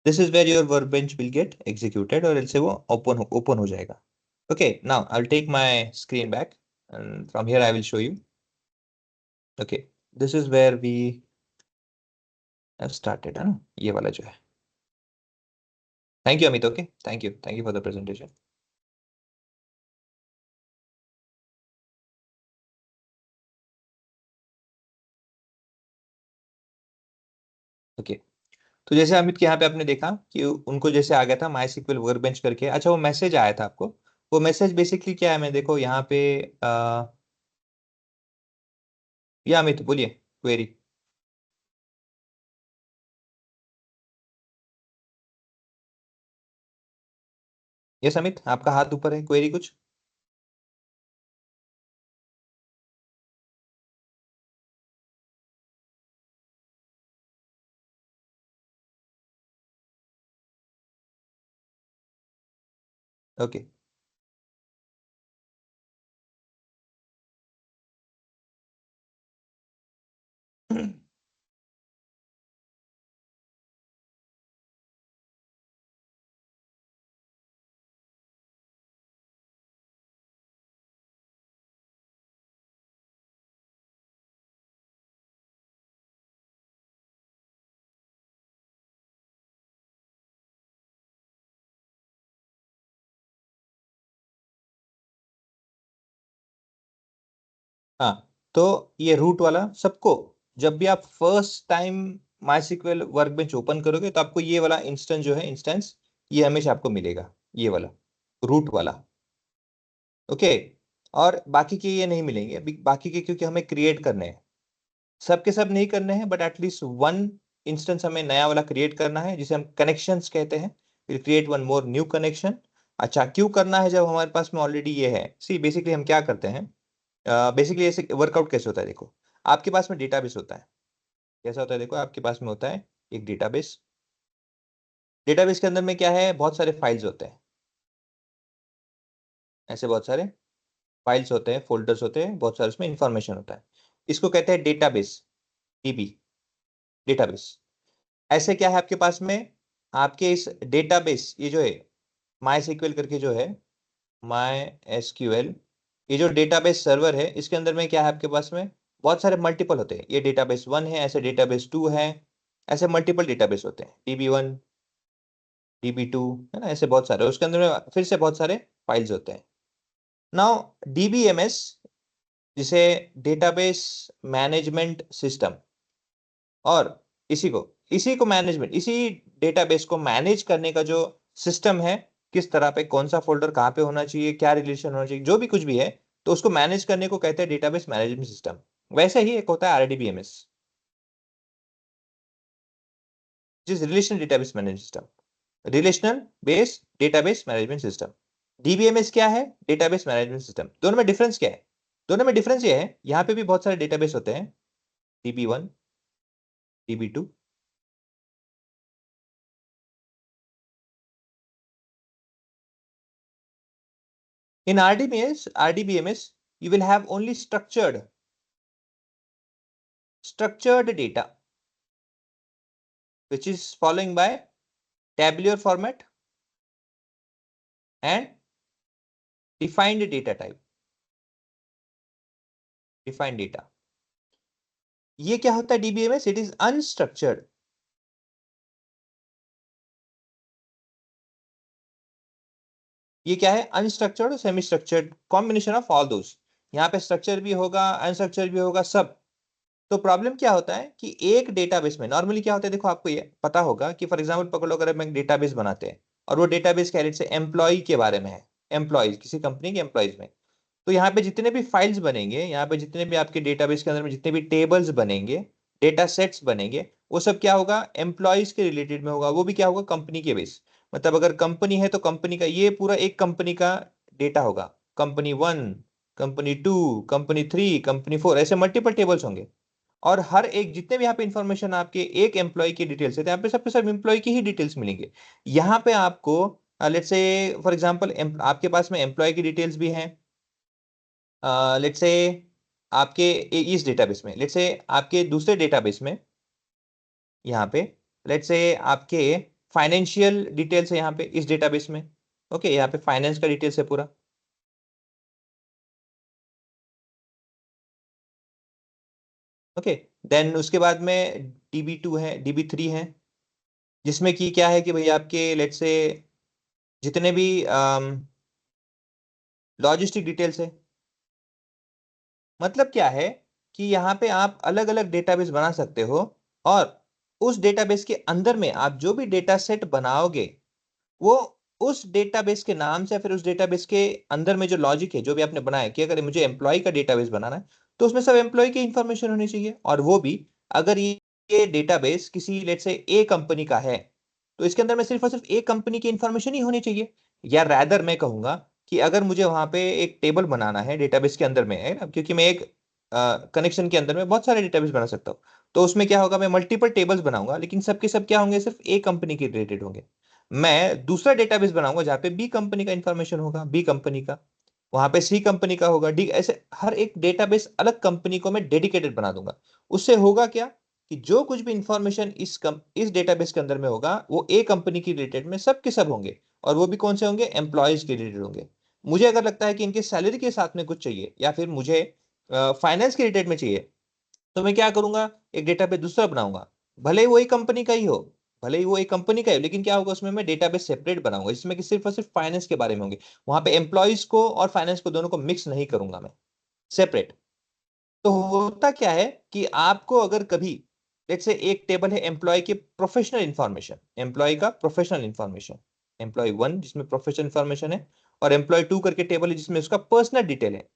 this is where your workbench will get executed, और से वो ओपन हो जाएगा। Okay, now I will take my screen back and from here I will show you. Okay, this is where we have started, है ना, ये वाला जो है। Thank you Amit. Okay, thank you for the presentation. Okay, तो जैसे अमित के यहाँ पे आपने देखा कि उनको जैसे आ गया था माई सिक्वल वर्कबेंच करके, अच्छा वो मैसेज आया था आपको, वो मैसेज बेसिकली क्या है, मैं देखो यहाँ पे ये अमित बोलिए क्वेरी। यस अमित, आपका हाथ ऊपर है, क्वेरी कुछ? ओके, हाँ, तो ये रूट वाला सबको, जब भी आप first time my workbench open करोगे तो आपको ये वाला इंस्टेंस जो है, इंस्टेंस ये हमेशा आपको मिलेगा, ये वाला रूट वाला। ओके, और बाकी के ये नहीं मिलेंगे, बाकी के क्योंकि हमें क्रिएट करने हैं, सबके सब नहीं करने हैं, बट एटलीस्ट वन इंस्टेंस हमें नया वाला क्रिएट करना है जिसे हम कनेक्शंस कहते हैं। Will create one more new connection. अच्छा, क्यों करना है जब हमारे पास में ऑलरेडी ये है? सी बेसिकली हम क्या करते हैं, बेसिकली ऐसे वर्कआउट कैसे होता है, देखो आपके पास में डेटाबेस होता है, कैसा होता है, देखो आपके पास में होता है एक डेटाबेस। डेटाबेस के अंदर में क्या है, बहुत सारे फाइल्स होते हैं, ऐसे बहुत सारे फाइल्स होते हैं, फोल्डर्स होते हैं, बहुत सारे उसमें इंफॉर्मेशन होता है, इसको कहते हैं डेटाबेस, डीबी, डेटाबेस। ऐसे क्या है आपके पास में, आपके इस डेटाबेस, ये जो है माई SQL करके जो है, माई SQL, ये जो डेटाबेस सर्वर है, इसके अंदर में क्या है आपके पास में बहुत सारे मल्टीपल होते हैं, ये डेटाबेस 1 है, ऐसे डेटाबेस 2 है, ऐसे मल्टीपल डेटाबेस होते हैं, DB1, DB2, है ना, ऐसे बहुत सारे, उसके अंदर में फिर से बहुत सारे फाइल्स होते हैं। नाउ DBMS, जिसे डेटाबेस मैनेजमेंट सिस्टम, और इसी को मैनेजमेंट, इसी डेटाबेस को मैनेज करने का जो सिस्टम है, किस तरह पे कौन सा फोल्डर कहाँ पे होना चाहिए, क्या रिलेशन होना चाहिए, जो भी कुछ भी है, तो उसको मैनेज करने को कहते हैं डेटाबेस मैनेजमेंट सिस्टम। वैसे ही एक होता है RDBMS, जिस relational database management system, relational base database management system. DBMS क्या है, डेटाबेस मैनेजमेंट सिस्टम। दोनों में डिफरेंस क्या है? दोनों में डिफरेंस ये है, यहाँ पे भी बहुत सारे डेटाबेस होते हैं, DB1, DB2। In RDBMS, you will have only structured data, which is following by tabular format and defined data type, defined data। ये क्या होता है DBMS? It is unstructured। ये क्या है? अनस्ट्रक्चर्ड और semi structured, combination of all those. यहाँ पे स्ट्रक्चर भी होगा, अनस्ट्रक्चर भी होगा, सब तो प्रॉब्लम क्या होता है कि एक डेटाबेस में नॉर्मली क्या होता है, देखो आपको ये पता होगा कि फॉर एग्जांपल पकड़ लो, अगर हम एक डेटाबेस बनाते हैं और वो डेटाबेस कैरेट से एम्प्लॉय के बारे में है, एम्प्लॉयज किसी कंपनी के एम्प्लॉयज में, तो यहाँ पे जितने भी फाइल्स बनेंगे, यहाँ पे जितने भी आपके डेटाबेस के अंदर में जितने भी टेबल्स बनेंगे, डेटा सेट्स बनेंगे, वो सब क्या होगा, एम्प्लॉयज के रिलेटेड में होगा। वो भी क्या होगा, कंपनी के बेस। मतलब अगर कंपनी है तो कंपनी का ये पूरा एक कंपनी का डेटा होगा, कंपनी 1, कंपनी 2, कंपनी 3, कंपनी 4, ऐसे मल्टीपल टेबल्स होंगे। और हर एक जितने भी यहाँ पे इंफॉर्मेशन आपके एक एम्प्लॉय की डिटेल्स है, तो यहाँ पे सबके सब एम्प्लॉय की ही डिटेल्स मिलेंगे। यहाँ पे आपको लेट्स से फॉर एग्जांपल आपके पास में एम्प्लॉय की डिटेल्स भी हैं, लेट्स से आपके इस डेटाबेस में, लेट्स से आपके दूसरे डेटाबेस में, यहाँ पे लेट्स से आपके फाइनेंशियल डिटेल्स है यहाँ पे इस डेटाबेस में। ओके, यहाँ पे फाइनेंस का डिटेल्स है पूरा। ओके, देन उसके बाद में DB2 है, DB3 है, जिसमें कि क्या है कि भाई आपके लेट्स से जितने भी लॉजिस्टिक डिटेल्स है। मतलब क्या है कि यहाँ पे आप अलग अलग डेटाबेस बना सकते हो, और उस डेटाबेस के अंदर में आप जो भी डेटा सेट बनाओगे, वो उस डेटाबेस के नाम से, फिर उस डेटाबेस के अंदर में जो लॉजिक है जो भी आपने बनाया, कि अगर मुझे एम्प्लॉय का डेटाबेस बनाना है तो उसमें सब एम्प्लॉय की इंफॉर्मेशन होनी चाहिए। और वो भी अगर ये डेटाबेस किसी लेट्स से ए कंपनी का है, तो इसके अंदर में सिर्फ और सिर्फ ए कंपनी की इंफॉर्मेशन ही होनी चाहिए। या रैदर मैं कहूंगा कि अगर मुझे वहां पे एक टेबल बनाना है डेटाबेस के अंदर में, है ना, क्योंकि मैं एक कनेक्शन के अंदर में बहुत सारे डेटाबेस बना सकता हूँ, तो उसमें क्या होगा, मैं मल्टीपल टेबल्स बनाऊंगा, लेकिन सबके सब क्या होंगे, सिर्फ ए कंपनी के रिलेटेड होंगे। मैं दूसरा डेटाबेस बनाऊंगा जहां पे बी कंपनी का इंफॉर्मेशन होगा, बी कंपनी का, वहां पे सी कंपनी का होगा, डी, ऐसे हर एक डेटाबेस अलग कंपनी को मैं डेडिकेटेड बना दूंगा। उससे होगा क्या कि जो कुछ भी इंफॉर्मेशन इस डेटाबेस के अंदर में होगा, वो ए कंपनी की रिलेटेड में सब के सब होंगे। और वो भी कौन से होंगे, एम्प्लॉयज के रिलेटेड होंगे। मुझे अगर लगता है कि इनके सैलरी के साथ में कुछ चाहिए, या फिर मुझे फाइनेंस के रिलेटेड में चाहिए, तो मैं क्या करूंगा, एक डेटाबेस दूसरा बनाऊंगा, भले ही वही कंपनी का ही हो, भले ही वो एक कंपनी का है, लेकिन क्या होगा, उसमें मैं डेटाबेस सेपरेट बनाऊंगा, जिसमें कि सिर्फ और सिर्फ फाइनेंस के बारे में होंगे। वहां पे एम्प्लॉयज को और फाइनेंस को दोनों को मिक्स नहीं करूंगा मैं, सेपरेट। तो होता क्या है कि आपको अगर कभी लेट्स से एक टेबल है एम्प्लॉय के प्रोफेशनल इंफॉर्मेशन, एम्प्लॉय का प्रोफेशनल इंफॉर्मेशन, एम्प्लॉय 1 जिसमें प्रोफेशनल इंफॉर्मेशन है, और एम्प्लॉय 2 करके टेबल है जिसमें उसका पर्सनल डिटेल है।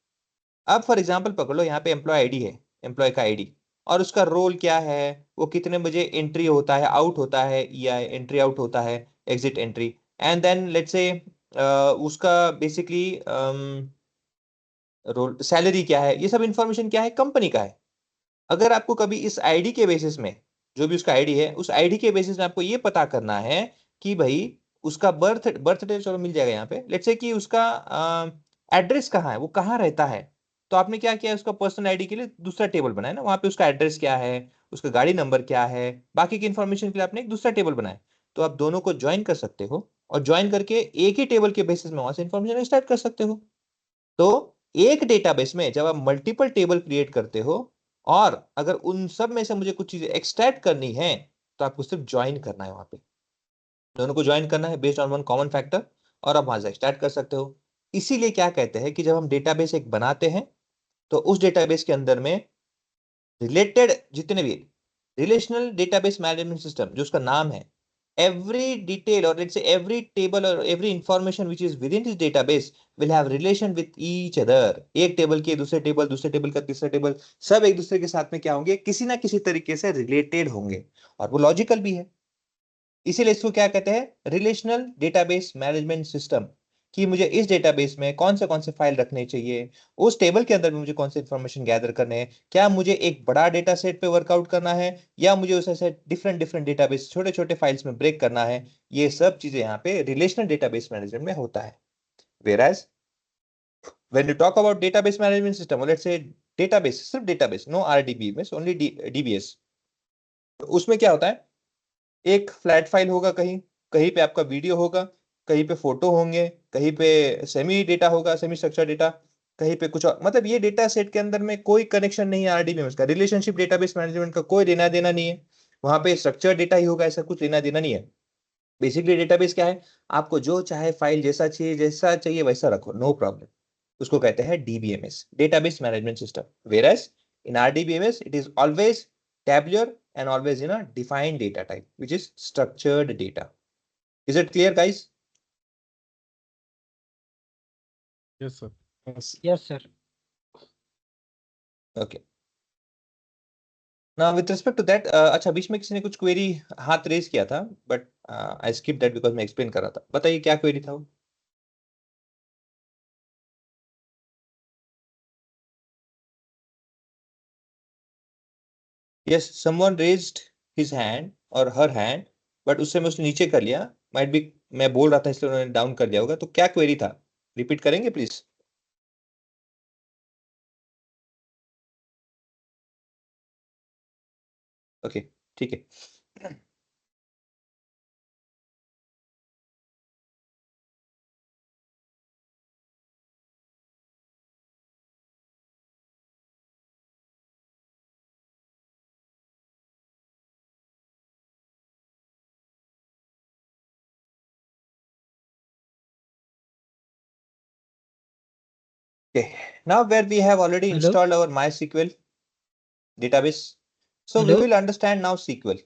अब फॉर एग्जांपल पकड़ लो, यहाँ पे एम्प्लॉय आईडी है, एम्प्लॉय का आईडी, और उसका रोल क्या है, वो कितने बजे एंट्री होता है, आउट होता है, EI एंट्री आउट होता है, exit entry, and then let's say उसका बेसिकली रोल, सैलरी क्या है, ये सब इंफॉर्मेशन क्या है, कंपनी का है। अगर आपको कभी इस आईडी के बेसिस में, जो भी उसका आईडी है, उस आईडी के बेसिस में आपको ये पता करना है कि भाई उसका बर्थडे चलो मिल जाएगा यहाँ पे, लेट्स से कि उसका एड्रेस कहाँ है, वो कहाँ रहता है, तो आपने क्या किया, उसका पर्सनल आईडी के लिए दूसरा टेबल बनाया ना, वहाँ पे उसका एड्रेस क्या है, उसका गाड़ी नंबर क्या है, बाकी की इंफॉर्मेशन के लिए आपने एक दूसरा टेबल बनाया। तो आप दोनों को ज्वाइन कर सकते हो, और ज्वाइन करके एक ही टेबल के बेसिस में वहां से इंफॉर्मेशन स्टार्ट कर सकते हो। तो एक डेटाबेस में जब आप मल्टीपल टेबल क्रिएट करते हो, और अगर उन सब में से मुझे कुछ चीजें एक्सट्रैक्ट करनी है, तो आपको सिर्फ ज्वाइन करना है, वहां पे दोनों को ज्वाइन करना है based on one common factor, और आप वहां से एक्सट्रैक्ट कर सकते हो। इसीलिए क्या कहते हैं कि जब हम डेटाबेस एक बनाते हैं, तो उस डेटाबेस के अंदर में रिलेटेड जितने भी रिलेशनल डेटाबेस मैनेजमेंट सिस्टम, जो उसका नाम है, every detail or let's say every table or every information which is within this database will have relation with each other। एक टेबल के दूसरे टेबल, दूसरे टेबल का तीसरा टेबल, सब एक दूसरे के साथ में क्या होंगे, किसी ना किसी तरीके से रिलेटेड होंगे, और वो लॉजिकल भी है। इसीलिए इसको क्या कहते हैं, रिलेशनल डेटाबेस मैनेजमेंट सिस्टम। कि मुझे इस डेटाबेस में कौन से फाइल रखने चाहिए, उस टेबल के अंदर में मुझे कौन से इंफॉर्मेशन गैदर करने हैं, क्या मुझे एक बड़ा डेटा सेट पे वर्कआउट करना है, या मुझे उसे ऐसे डिफरेंट डिफरेंट डेटाबेस छोटे छोटे फाइल्स में ब्रेक करना है। ये सब चीजें यहाँ पे रिलेशनल डेटाबेस मैनेजमेंट में होता है। Whereas when you talk about database management system, or let's say database, सिर्फ database, no RDBMS, only DBS, उसमें क्या होता है, एक फ्लैट फाइल होगा, कहीं कहीं पे आपका वीडियो होगा, कहीं पे फोटो होंगे, कहीं पे सेमी डेटा होगा, सेमी स्ट्रक्चर डेटा, कहीं पे कुछ और। मतलब ये डेटा सेट के अंदर में कोई कनेक्शन नहीं है आरडीबीएमएस का, रिलेशनशिप डेटाबेस मैनेजमेंट का कोई लेना देना नहीं है। वहां पे स्ट्रक्चर डेटा ही होगा, ऐसा कुछ लेना देना नहीं है। बेसिकली डेटाबेस क्या है, आपको जो चाहे फाइल जैसा चाहिए वैसा रखो, नो प्रॉब्लम। उसको कहते हैं DBMS, database management system. Whereas In RDBMS, it is always tabular and always in a defined data type, which is structured data. Is it clear, guys? Yes, sir. Yes, sir. Okay. Now with respect to that, अच्छा बीच में किसी ने कुछ query हाथ raise किया था, but I skip that because मैं explain कर रहा था. बताइए क्या क्वेरी था वो? Yes, someone raised his hand or her hand, but उस समय उसने नीचे कर लिया. Might be मैं बोल रहा था इसलिए उन्होंने डाउन कर दिया होगा. तो क्या क्वेरी था? रिपीट करेंगे प्लीज. ओके, ठीक है. Okay, now where we have already Hello? installed our MySQL database, so we Hello? will understand now SQL,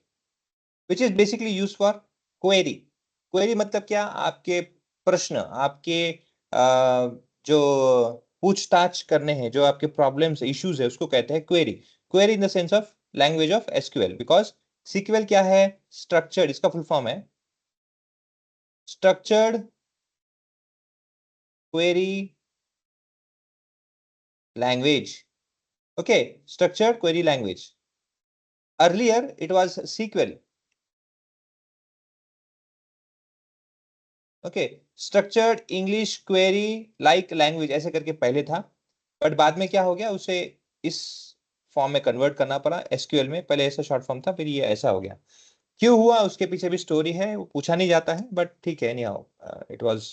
which is basically used for query. Query मतलब क्या? आपके प्रश्न, आपके जो पूछताछ करने हैं, जो आपके प्रॉब्लम्स इश्यूज है, उसको कहते हैं query. Query in the sense of language of SQL, because sequel क्या है? स्ट्रक्चर्ड, इसका फुल फॉर्म है structured query language. Okay, structured query language. Earlier it was sequel. Okay, structured English query like language ऐसे करके पहले था, but बाद में क्या हो गया, उसे इस फॉर्म में कन्वर्ट करना पड़ा एसक्यूएल में. पहले ऐसा शॉर्ट फॉर्म था, फिर ये ऐसा हो गया. क्यों हुआ उसके पीछे भी स्टोरी है, वो पूछा नहीं जाता है, बट ठीक है. नहीं आओ, इट वाज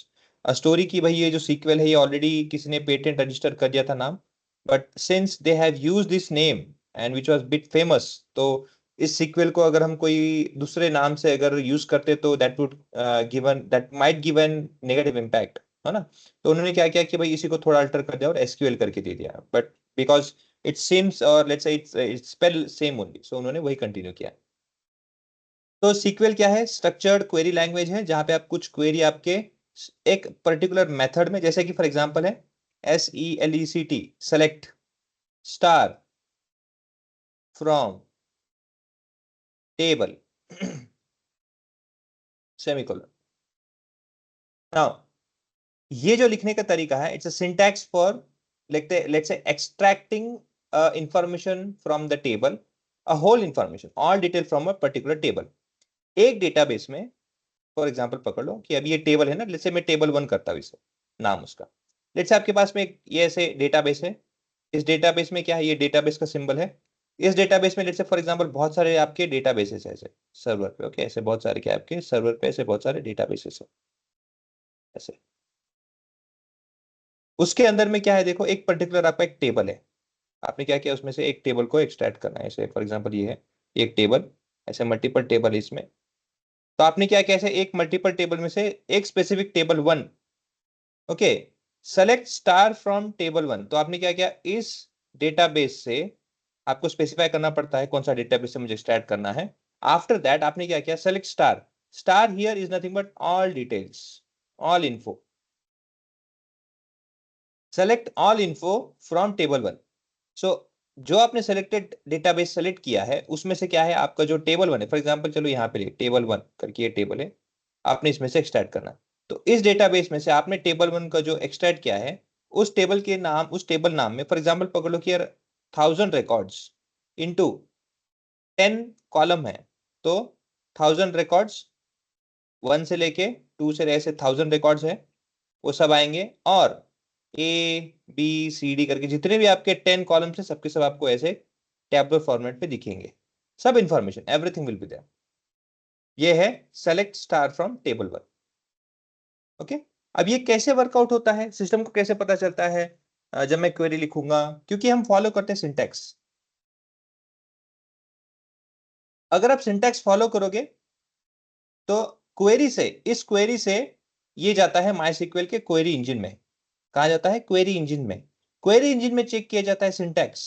अ स्टोरी की भाई ये जो सीक्वल है ये ऑलरेडी किसी ने पेटेंट रजिस्टर कर दिया था नाम, but since they have used this name and which was bit famous, तो इस सीक्वल को अगर हम कोई दूसरे नाम से अगर यूज करते तो that might given negative impact, है ना. तो उन्होंने क्या किया कि भाई इसी को थोड़ा अल्टर कर दिया और एसक्यूएल करके दे दिया, बट बिकॉज इट सीम्स और let's say it's spell same only, so उन्होंने वही कंटिन्यू किया. तो सीक्वल क्या है? स्ट्रक्चर्ड क्वेरी लैंग्वेज है, जहां पे आप कुछ क्वेरी आपके एक पर्टिकुलर मेथड में, जैसे कि फॉर एग्जांपल है SELECT, select star from table semicolon. Now ये जो लिखने का तरीका है, it's a syntax for let's say extracting information from the table, a whole information, all detail from a particular table. एक डेटाबेस में फॉर एग्जांपल पकड़ लो कि अभी ये टेबल है ना, लेट्स से मैं टेबल 1 करता हूं, इसे नाम उसका. लेट्स से आपके पास में एक ये ऐसे डेटाबेस है. इस डेटाबेस में क्या है? ये डेटाबेस का सिंबल है. इस डेटाबेस में लेट्स से फॉर एग्जांपल बहुत सारे आपके डेटाबेसेस है ऐसे सर्वर पे. ओके, ऐसे बहुत सारे क्या आपके सर्वर पे ऐसे बहुत सारे डेटाबेसेस है ऐसे. उसके अंदर में क्या है? देखो, एक पर्टिकुलर आपका एक टेबल है. आपने क्या किया? उसमें से एक टेबल को एक्सट्रैक्ट करना है. ऐसे फॉर एग्जांपल ये है एक टेबल, ऐसे मल्टीपल टेबल है इसमें. तो आपने क्या किया? ऐसे एक मल्टीपल टेबल में से एक specific table 1. Okay, select star from table 1. तो आपने क्या किया? इस डेटाबेस से आपको स्पेसिफाई करना पड़ता है कौन सा डेटाबेस से मुझे एक्सट्रैक्ट करना है. आफ्टर दैट आपने क्या किया? Select star. Star here is nothing but all details, all info. Select all info from table 1. सो जो आपने सेलेक्टेड डेटाबेस सेलेक्ट किया है उसमें से क्या है? आपका जो टेबल 1 है, फॉर एग्जांपल चलो यहाँ पे टेबल 1 करके ये टेबल है, आपने इसमें से एक्सट्रैक्ट करना. तो इस डेटाबेस में से आपने टेबल 1 का जो एक्सट्रैक्ट किया है, उस टेबल के नाम, उस टेबल नाम में फॉर एग्जांपल पकड़ लो कि यार 1000 रिकॉर्ड्स इनटू 10 कॉलम है, तो 1000 रिकॉर्ड्स 1 से लेके 2 से ऐसे 1000 रिकॉर्ड्स है, वो सब आएंगे. और ABCD करके जितने भी आपके 10 कॉलम्स है, सबके सब आपको ऐसे टैबुलर फॉर्मेट पे दिखेंगे. सब information, everything will be there. ये है select star from table 1. Okay, अब ये कैसे वर्कआउट होता है, सिस्टम को कैसे पता चलता है जब मैं क्वेरी लिखूंगा? क्योंकि हम फॉलो करते हैं सिंटैक्स. अगर आप सिंटैक्स फॉलो करोगे तो क्वेरी से, इस क्वेरी से ये जाता है माइस्क्ल के क्वेरी इंजन में. कहा जाता है क्वेरी इंजन में. क्वेरी इंजन में चेक किया जाता है सिंटैक्स.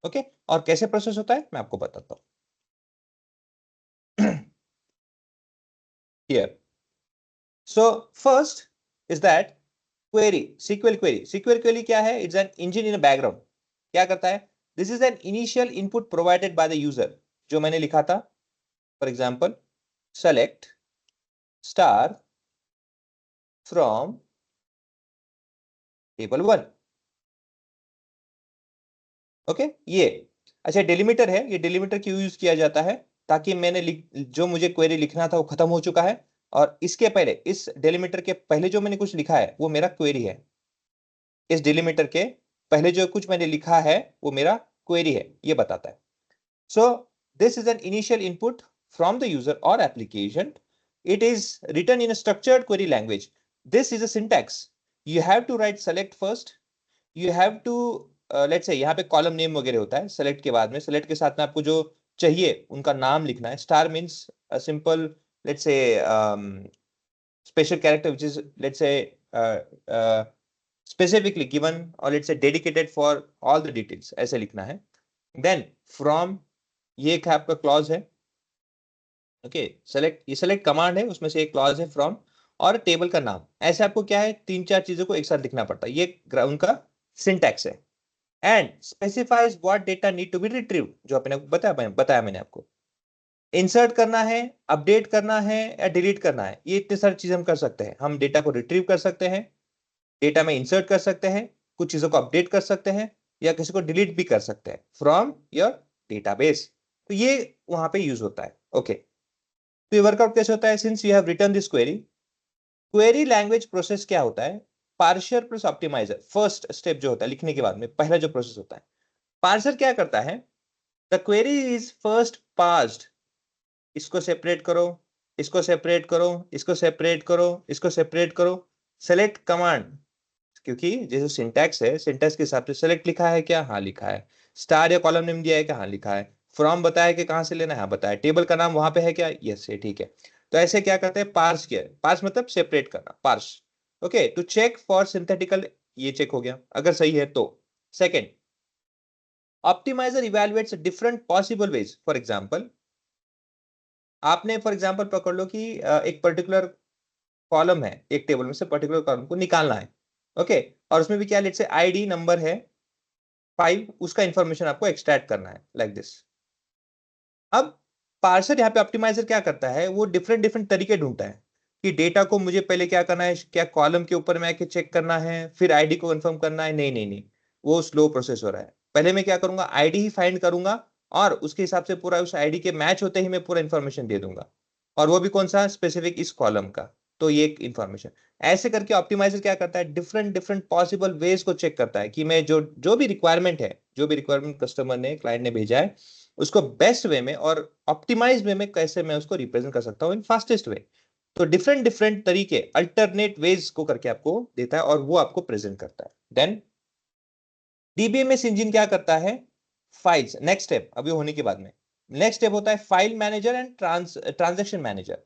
ओके और कैसे प्रोसेस होता है मैं आपको बताता हूं। here so first is that query SQL query क्या है? It's an engine in a background। क्या करता है? This is an initial input provided by the user, जो मैंने लिखा था for example select star from table 1। Okay ये अच्छा डेलिमीटर है। ये डेलिमीटर क्यों यूज किया जाता है? ताकि जो मुझे क्वेरी लिखना था वो खत्म हो चुका है और इसके पहले इस डेलिमीटर के पहले जो मैंने कुछ लिखा है वो मेरा क्वेरी है। इस डेलिमीटर के पहले जो कुछ मैंने लिखा है वो मेरा क्वेरी है, ये बताता है। So this is an initial input from the user और application. It is written in a structured query language। This is a syntax। You have to write select first। You have to let's say यहाँ पे column name वगैरह होता है select के बाद में। Select के साथ में आपको जो चाहिए उनका नाम लिखना है। Star means simple let's say special character which is let's से specifically given or let's say dedicated for all the details, ऐसे लिखना है। then from ये एक आपका क्लॉज है। ओके सेलेक्ट ये सेलेक्ट कमांड है, उसमें से एक क्लॉज है फ्रॉम और टेबल का नाम। ऐसे आपको क्या है 3-4 चीजों को एक साथ लिखना पड़ता है। ये उनका सिंटैक्स है। And specifies what data need to be retrieved, जो आपने बताया मैंने आपको। इंसर्ट करना है, अपडेट करना है या डिलीट करना है, ये इतने सारी चीजें हम कर सकते हैं। हम डेटा को रिट्रीव कर सकते हैं, डेटा में इंसर्ट कर सकते हैं, कुछ चीजों को अपडेट कर सकते हैं या किसी को डिलीट भी कर सकते हैं फ्रॉम योर डेटाबेस। तो ये वहां पे यूज होता है। ओके तो ये वर्कआउट कैसे होता है? Since you have written this query, query language process क्या होता है? Parser plus optimizer. First step जो होता है लिखने के बाद में पहला जो प्रोसेस होता है, पार्सर क्या करता है? The query is first parsed. इसको सेपरेट करो, इसको सेपरेट करो, इसको सेपरेट करो, इसको सेपरेट करो। सेलेक्ट कमांड, क्योंकि जैसे सिंटैक्स है, सिंटैक्स के हिसाब से सेलेक्ट लिखा है क्या? हाँ लिखा है। स्टार या कॉलम नेम दिया है क्या? हाँ लिखा है। फ्रॉम बताया कि कहां से लेना है? हाँ बताया। टेबल का नाम वहां पे है क्या? यस है, ठीक है। तो ऐसे क्या करते हैं? पार्स किया। पार्स मतलब सेपरेट करना, parse. Okay to check for synthetical, ये चेक हो गया अगर सही है तो। Second, optimizer evaluates different possible ways. For example आपने फॉर एग्जाम्पल पकड़ लो कि एक पर्टिकुलर कॉलम है, एक टेबल में से पर्टिकुलर कॉलम को निकालना है। ओके और उसमें भी क्या लेट्स से आईडी नंबर है 5, उसका इंफॉर्मेशन आपको एक्सट्रैक्ट करना है लाइक दिस। अब पार्सर यहाँ पे ऑप्टिमाइजर क्या करता है? वो डिफरेंट डिफरेंट तरीके ढूंढता है कि डेटा को मुझे पहले क्या करना है, क्या कॉलम के ऊपर में आके चेक करना है फिर आईडी को कंफर्म करना है? नहीं नहीं नहीं, वो स्लो प्रोसेस हो रहा है। पहले मैं क्या करूंगा? आईडी ही फाइंड करूंगा और उसके हिसाब से पूरा उस आईडी के मैच होते ही मैं पूरा इंफॉर्मेशन दे दूंगा, और वो भी कौन सा? स्पेसिफिक इस कॉलम का। तो ये एक इंफॉर्मेशन ऐसे करके ऑप्टिमाइजर क्या करता है? डिफरेंट डिफरेंट पॉसिबल वेज को चेक करता है कि मैं जो जो भी रिक्वायरमेंट है, जो भी रिक्वायरमेंट कस्टमर ने क्लाइंट ने भेजा है, उसको बेस्ट वे में और ऑप्टिमाइज वे में कैसे मैं उसको रिप्रेजेंट कर सकता हूँ इन फास्टेस्ट वे। तो डिफरेंट डिफरेंट तरीके अल्टरनेट वेज को करके आपको देता है और वो आपको प्रेजेंट करता है। देन डीबीएमएस इंजन क्या करता है? फाइल्स। नेक्स्ट स्टेप अभी होने के बाद में नेक्स्ट स्टेप होता है file manager and transaction manager.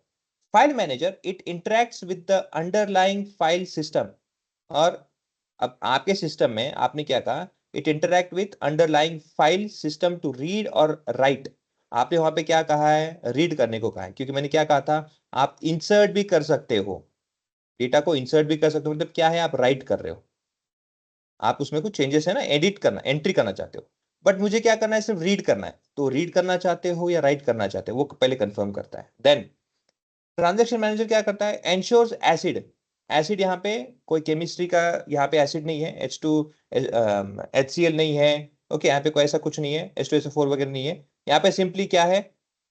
File manager it interacts with the underlying file system. और अब आपके सिस्टम में आपने क्या कहा? It interact with underlying file system to read और राइट। आपने वहां पे क्या कहा है? रीड करने को कहा है, क्योंकि मैंने क्या कहा था? आप इंसर्ट भी कर सकते हो, डेटा को इंसर्ट भी कर सकते हो। मतलब क्या है? आप राइट कर रहे हो, आप उसमें कुछ चेंजेस है ना, एडिट करना, एंट्री करना चाहते हो। बट मुझे क्या करना है? सिर्फ रीड करना है। तो रीड करना चाहते हो या राइट करना चाहते हो, वो पहले कंफर्म करता है। देन ट्रांजैक्शन मैनेजर क्या करता है? Ensures acid. एसिड यहाँ पे कोई केमिस्ट्री का यहाँ पे एसिड नहीं है, HCl नहीं है। ओके यहाँ पे कोई ऐसा कुछ नहीं है, H2SO4 वगैरह नहीं है। यहाँ पे सिंपली क्या है?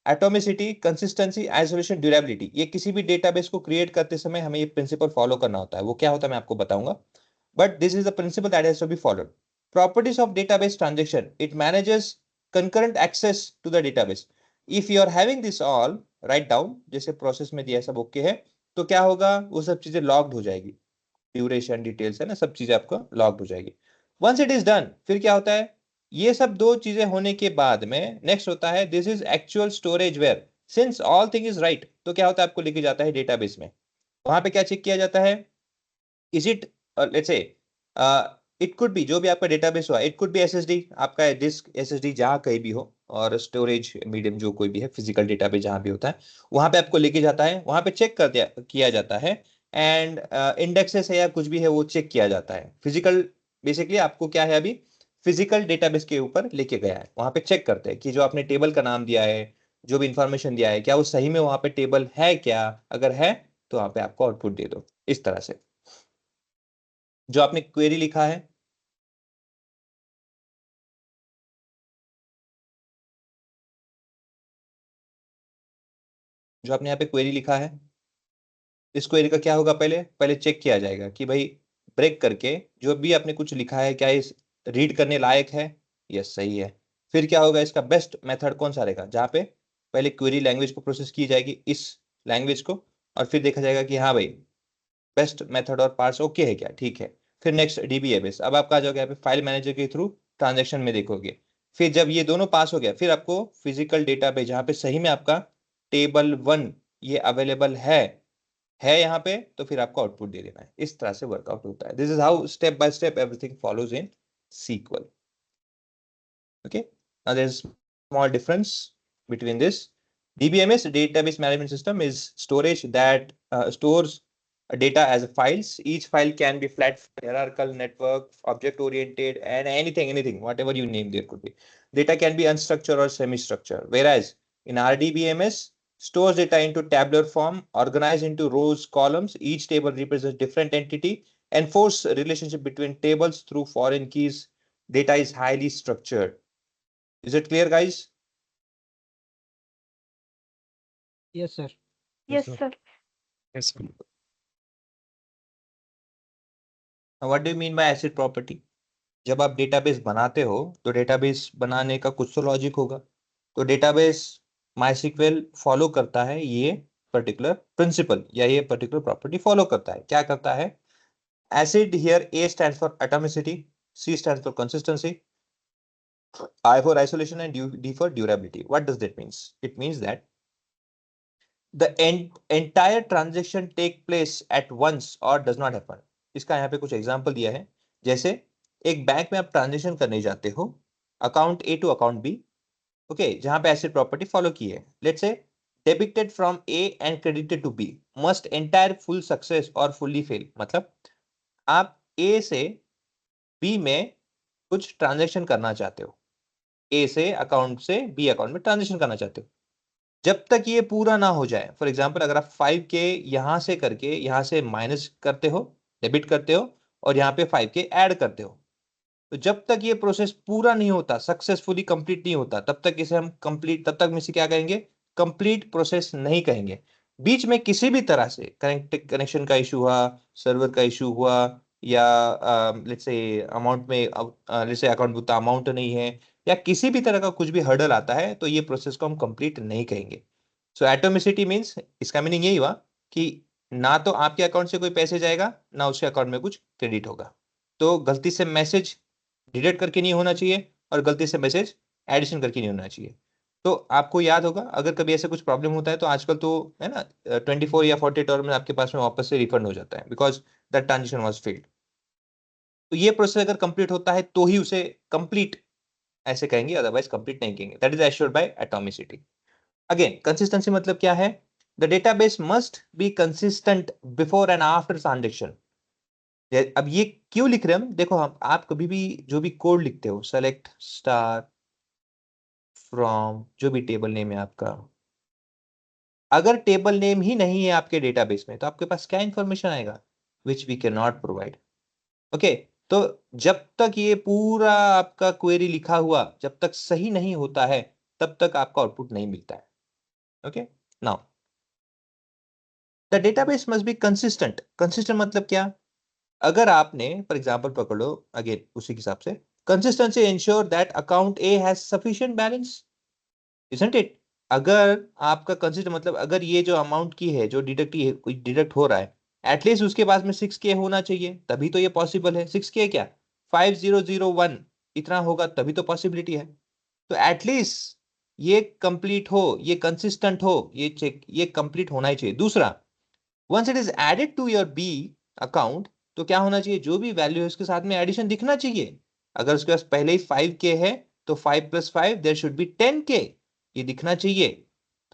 Atomicity, consistency, isolation, durability. ये किसी भी डेटाबेस को क्रिएट करते समय हमें ये प्रिंसिपल फॉलो करना होता है। वो क्या होता है मैं आपको बताऊंगा, but this is the principle that has to be followed. Properties of database transaction, it manages concurrent access to the database. If you are having this all write down, जैसे प्रोसेस में दिया सब ओके है, तो क्या होगा? वो सब चीजें लॉग्ड हो जाएगी, ड्यूरेशन डिटेल्स है ना, सब चीजें आपको लॉग्ड हो जाएगी। वंस इट इज डन, फिर क्या होता है? ये सब दो चीजें होने के बाद में नेक्स्ट होता है this is actual storage where. Since all thing is right, तो क्या होता है? आपको लेके जाता है डेटाबेस में। वहां पे क्या चेक किया जाता है? Is it let's say it could be जो भी आपका डेटाबेस हुआ, इट कुड बी एसएसडी, आपका डिस्क एसएसडी जहाँ कहीं भी हो, और स्टोरेज मीडियम जो कोई भी है, फिजिकल डेटाबेस जहाँ भी होता है वहां पे आपको लेके जाता है, वहां पे चेक कर दिया किया जाता है, एंड इंडेक्सेस है या कुछ भी है वो चेक किया जाता है। फिजिकल बेसिकली आपको क्या है अभी, फिजिकल डेटाबेस के ऊपर लेके गया है, वहां पे चेक करते हैं कि जो आपने टेबल का नाम दिया है, जो भी इंफॉर्मेशन दिया है, क्या वो सही में वहां पे टेबल है क्या, अगर है तो वहां पे आपको आउटपुट दे दो। इस तरह से जो आपने क्वेरी लिखा है, जो आपने यहाँ पे क्वेरी लिखा है, इस क्वेरी का क्या होगा, पहले पहले चेक किया जाएगा कि भाई ब्रेक करके जो भी आपने कुछ लिखा है क्या इस रीड करने लायक है, यस सही है। फिर क्या होगा, इसका बेस्ट मेथड कौन सा रहेगा, जहाँ पे पहले क्वेरी लैंग्वेज को प्रोसेस की जाएगी, इस लैंग्वेज को, और फिर देखा जाएगा कि हाँ भाई बेस्ट मेथड और पार्ट्स ओके है क्या, ठीक है। फिर नेक्स्ट डीबीएमएस, अब आपका आ जाओगे यहाँ पे फाइल मैनेजर के थ्रू ट्रांजेक्शन में देखोगे। फिर जब ये दोनों पास हो गया, फिर आपको फिजिकल डेटा पे जहाँ पे सही में आपका टेबल 1 ये अवेलेबल है यहाँ पे, तो फिर आपको आउटपुट दे देना है। इस तरह से वर्कआउट होता है। This is how step by step everything follows in SQL. Okay, now there's small difference between this. DBMS, database management system, is storage that stores data as files. Each file can be flat, hierarchical, network, object oriented, and anything whatever you name there could be. Data can be unstructured or semi structured, whereas in RDBMS stores data into tabular form, organized into rows, columns. Each table represents different entity, enforce relationship between tables through foreign keys. Data is highly structured. Is it clear, guys? Yes, sir. Yes, sir. Yes, sir. Now, what do you mean by ACID property? जब आप database बनाते हो तो database बनाने का कुछ तो logic होगा, तो डेटाबेस MySQL फॉलो करता है ये पर्टिकुलर प्रिंसिपल या ये पर्टिकुलर प्रॉपर्टी फॉलो करता है। क्या करता है? ACID here, A stands for atomicity, C stands for consistency, I for isolation, and D for durability. What does that means? It means that the entire transaction take place at once or does not happen. इसका यहाँ पे कुछ example दिया है, जैसे एक bank में आप ट्रांजेक्शन करने जाते हो, account A to account B, okay, जहां पे एसिड प्रॉपर्टी फॉलो की है। Let's say debited from A and credited to B, must entire full success और फुल्ली फेल। मतलब आप ए से बी में कुछ ट्रांजेक्शन करना चाहते हो, ए से अकाउंट से बी अकाउंट में ट्रांजेक्शन करना चाहते हो, जब तक ये पूरा ना हो जाए। फॉर एग्जाम्पल अगर आप 5K यहां से करके यहां से माइनस करते हो, डेबिट करते हो, और यहाँ पे 5K ऐड करते हो, तो जब तक ये प्रोसेस पूरा नहीं होता, सक्सेसफुली कंप्लीट नहीं होता, तब तक इसे हम कंप्लीट, तब तक हम इसे क्या कहेंगे, कंप्लीट प्रोसेस नहीं कहेंगे। बीच में किसी भी तरह से कनेक्शन का इशू हुआ, सर्वर का इशू हुआ, या लेट्स से अमाउंट में लेट्स से अकाउंट उतना अमाउंट नहीं है, या किसी भी तरह का कुछ भी हर्डल आता है, तो ये प्रोसेस को हम कंप्लीट नहीं कहेंगे। सो एटोमिसिटी मींस, इसका मीनिंग यही हुआ कि ना तो आपके अकाउंट से कोई पैसे जाएगा, ना उसके अकाउंट में कुछ क्रेडिट होगा। तो गलती से मैसेज डिलीट करके नहीं होना चाहिए, और गलती से मैसेज एडिशन करके नहीं होना चाहिए। तो आपको याद होगा, अगर कभी ऐसे कुछ प्रॉब्लम होता है तो आजकल तो है ना 24 या 48 आवर में आपके पास में वापस से रिफंड हो जाता है, because that transaction was failed. तो ये प्रोसेस अगर कंप्लीट होता है तो ही उसे कंप्लीट ऐसे कहेंगे, अदरवाइज कंप्लीट नहीं कहेंगे। That is assured by atomicity. Again consistency मतलब क्या है? The database must be consistent before and after transaction. अब ये क्यों लिख रहे हैं हम, देखो, हम आप कभी भी जो भी कोड लिखते हो, सेलेक्ट स्टार फ्रॉम, जो भी टेबल नेम है आपका, अगर टेबल नेम ही नहीं है आपके डेटाबेस में, तो आपके पास क्या इंफॉर्मेशन आएगा? Which we can not provide. Okay, तो जब तक ये पूरा आपका क्वेरी लिखा हुआ जब तक सही नहीं होता है, तब तक आपका आउटपुट नहीं मिलता है। Okay, now the database must be consistent. Consistent मतलब क्या? अगर आपने फॉर एग्जांपल पकड़ लो, अगेन उसी के हिसाब से, consistency ensure that account A has sufficient balance, isn't it? अगर आपका कंसिस्टेंट मतलब अगर ये जो अमाउंट की है, जो डिडक्ट हो रहा है, एटलीस्ट उसके पास में 6K होना चाहिए, तभी तो ये पॉसिबल है। 6K क्या, 5001 इतना होगा तभी तो पॉसिबिलिटी है। तो एटलीस्ट ये कंप्लीट हो, ये कंसिस्टेंट हो, ये चेक, ये कंप्लीट होना ही चाहिए। दूसरा, once it is added to your B account, तो क्या होना चाहिए, जो भी वैल्यू है उसके साथ में एडिशन दिखना चाहिए। अगर उसके पास पहले ही 5k है तो 5 + 5 देयर शुड बी 10k, ये दिखना चाहिए।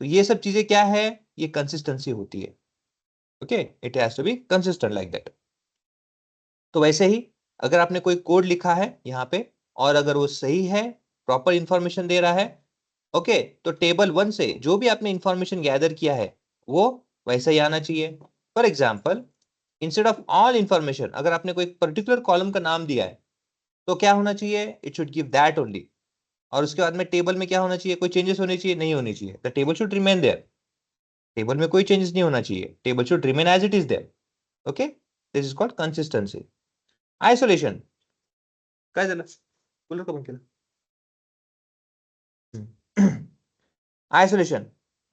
तो ये सब चीजें क्या है, ये कंसिस्टेंसी होती है। Okay, it has to be consistent like that. तो वैसे ही अगर आपने कोई कोड लिखा है यहाँ पे और अगर वो सही है, प्रॉपर इंफॉर्मेशन दे रहा है, ओके, तो टेबल 1 से जो भी आपने इंफॉर्मेशन गैदर किया है वो वैसा ही आना चाहिए। For example, instead of all information, अगर आपने कोई पर्टिकुलर कॉलम का नाम दिया है तो क्या होना चाहिए, it should give that only. और उसके बाद में टेबल में क्या होना चाहिए, कोई चेंजेस होने चाहिए, नहीं होनी चाहिए। The table should remain there, table में कोई चेंजेस नहीं होना चाहिए, table should remain as it is there. Okay, this is called consistency. Isolation काय झालं, कूलर का बंद केला? Isolation,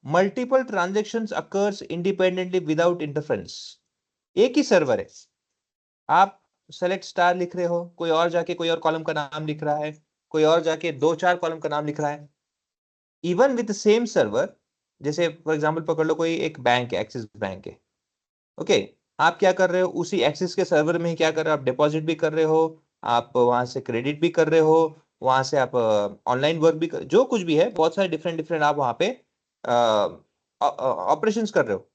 multiple transactions occurs independently without interference. एक ही सर्वर है, आप सेलेक्ट स्टार लिख रहे हो, कोई और जाके कोई और कॉलम का नाम लिख रहा है, कोई और जाके 2-4 कॉलम का नाम लिख रहा है, इवन विद सेम सर्वर। जैसे फॉर एग्जांपल पकड़ लो, कोई एक बैंक है, एक्सिस बैंक है, ओके, आप क्या कर रहे हो, उसी एक्सिस के सर्वर में ही क्या कर रहे हो, आप डिपॉजिट भी कर रहे हो, आप वहां से क्रेडिट भी कर रहे हो, वहां से आप ऑनलाइन वर्क भी कर, जो कुछ भी है, बहुत सारे डिफरेंट डिफरेंट आप वहां पे ऑपरेशंस कर रहे हो।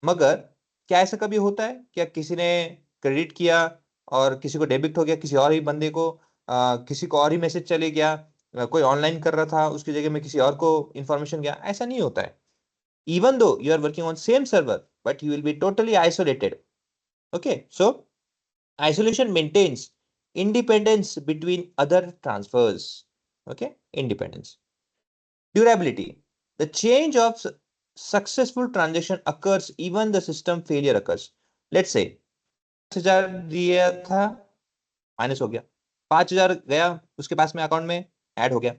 मगर क्या ऐसा कभी होता है, क्या किसी ने क्रेडिट किया और किसी को डेबिट हो गया, किसी और ही बंदे को किसी को और ही मैसेज चले गया, कोई ऑनलाइन कर रहा था उसकी जगह में किसी और को इंफॉर्मेशन गया, ऐसा नहीं होता है। even though you are working on same server, but you will be totally isolated. Okay, so isolation maintains independence between other transfers. Okay, independence. Durability, the change of successful transaction occurs even the system failure occurs. Let's say 5,000 दिया था, minus हो गया, 5,000 गया उसके पास में account में add हो गया,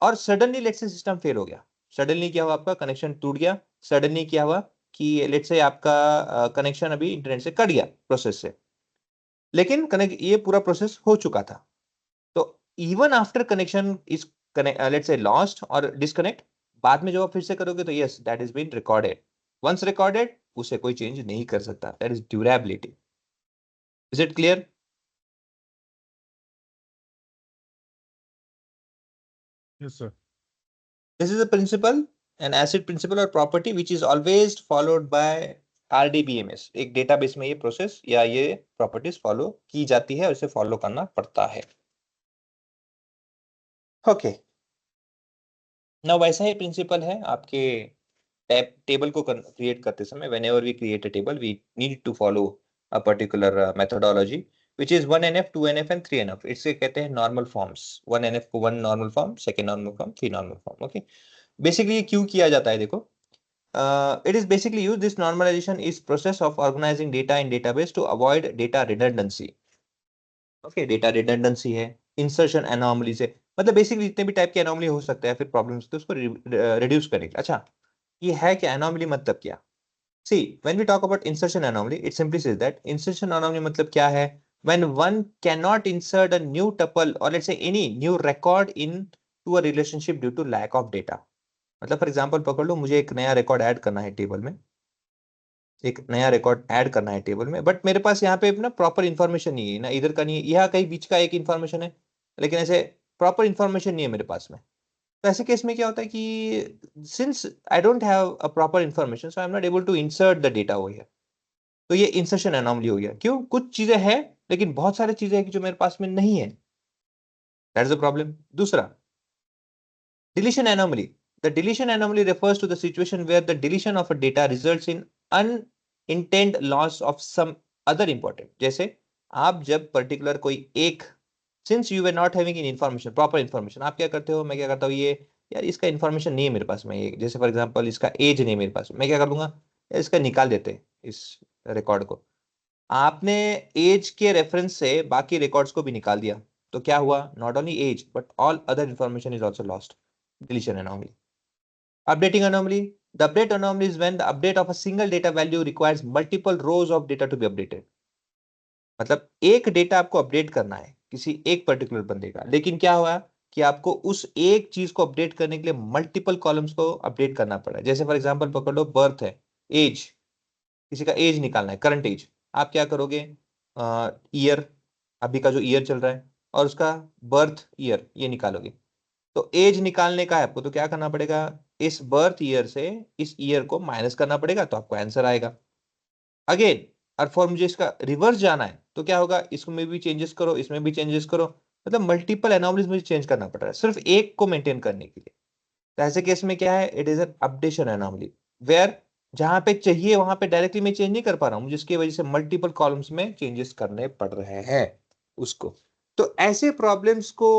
और suddenly let's say system fail हो गया। सडनली क्या हुआ, आपका कनेक्शन टूट गया, सडनली क्या हुआ कि लेट्स से आपका कनेक्शन अभी इंटरनेट से कट गया प्रोसेस से, लेकिन कनेक्ट ये पूरा प्रोसेस हो चुका था। तो even after connection is let's say lost और डिस्कनेक्ट, बाद में जब आप फिर से करोगे तो yes, that is been recorded, once recorded उसे कोई चेंज नहीं कर सकता। That is durability. Is it clear? Yes, sir. This is a principle, an ACID principle or property which is always followed by RDBMS। एक database में ये process या ये प्रॉपर्टीज फॉलो की जाती है और इसे फॉलो करना पड़ता है। ओके, ना वैसा ही प्रिंसिपल है आपके टेबल को क्रिएट करते समय। whenever we create a table we need to follow a particular methodology which is 1NF 2NF and 3NF। इससे कहते हैं नॉर्मल फॉर्म्स। 1NF को 1 normal form, second normal form, 3 normal form. Okay, basically ये क्यों किया जाता है, देखो, it is basically used, this normalization is process of organizing data in database to avoid data redundancy। Okay, data redundancy है, insertion anomaly से, मतलब basically जितने भी टाइप के एनोमली हो सकते हैं फिर प्रॉब्लम्स, तो उसको रिड्यूस करेंगे। अच्छा, ये है क्या एनोमली, मतलब क्या? See, when we talk about insertion anomaly, it simply says that insertion anomaly मतलब क्या है, when one can not insert a new tuple और let's say any new record into a relationship due to lack of data. मतलब for example पकड़ लो, मुझे एक नया रिकॉर्ड ऐड करना है टेबल में, एक नया रिकॉर्ड ऐड करना है टेबल में, बट मेरे पास यहाँ पे ना प्रॉपर इन्फॉर्मेशन नहीं है, ना इधर का नहीं है, यहाँ कहीं बीच का एक इन्फॉर्मेशन है, लेकिन ऐसे प्रॉपर इन्फॉर्मेशन नहीं है मेरे पास में। तो ऐसे केस में क्या होता है कि since I don't have a proper information so I am not able to insert the data over here. तो ये इंसर्शन एनोमली हो गया। क्यों? कुछ चीजें हैं लेकिन बहुत सारी चीजें हैं कि जो मेरे पास में नहीं है, दैट इज द प्रॉब्लम। दूसरा, deletion anomaly. The deletion anomaly refers to the situation where the deletion of a data results in unintended loss of some other important। जैसे आप जब पर्टिकुलर कोई एक, since you were not having in information, proper information, आप क्या करते हो, मैं क्या करता हूँ, ये यार इसका इन्फॉर्मेशन नहीं है मेरे पास में, ये जैसे फॉर एग्जांपल इसका एज नहीं है मेरे पास में, मैं क्या कर दूंगा, यार इसका निकाल देते हैं इस रिकॉर्ड को। आपने एज के रेफरेंस से बाकी रिकॉर्ड्स को भी निकाल दिया, तो क्या हुआ, not only as but all other information is also lost. Deletion anomaly. Updating anomaly. The update anomaly is when the update of a single data value requires multiple rows of data to be updated। मतलब एक data आपको update करना है किसी एक particular बंदे का, लेकिन क्या हुआ कि आपको उस एक चीज को अपडेट करने के लिए मल्टीपल कॉलम्स को अपडेट करना पड़ा। जैसे फॉर एग्जांपल पकड़ लो, बर्थ है, एज, किसी का एज निकालना है, करंट एज, आप क्या करोगे, ईयर, अभी का जो ईयर चल रहा है, और उसका बर्थ ईयर, ये निकालोगे। तो एज निकालने का है आपको, तो क्या करना पड़ेगा, इस बर्थ ईयर से इस ईयर को माइनस करना पड़ेगा, तो आपको आंसर आएगा। अगेन, और फॉर मुझे इसका रिवर्स जाना है तो क्या होगा, इसमें भी चेंजेस करो, इसमें भी चेंजेस करो, मतलब मल्टीपल एनोमलीज मुझे चेंज करना पड़ रहा है सिर्फ एक को मेंटेन करने के लिए। तो ऐसे केस में क्या है, it is an updation anomaly, where जहां पे चाहिए वहां पे डायरेक्टली मैं चेंज नहीं कर पा रहा हूं, मुझे इसकी वजह से मल्टीपल कॉलम्स में चेंजेस करने पड़ रहे हैं उसको। तो ऐसे प्रॉब्लम्स को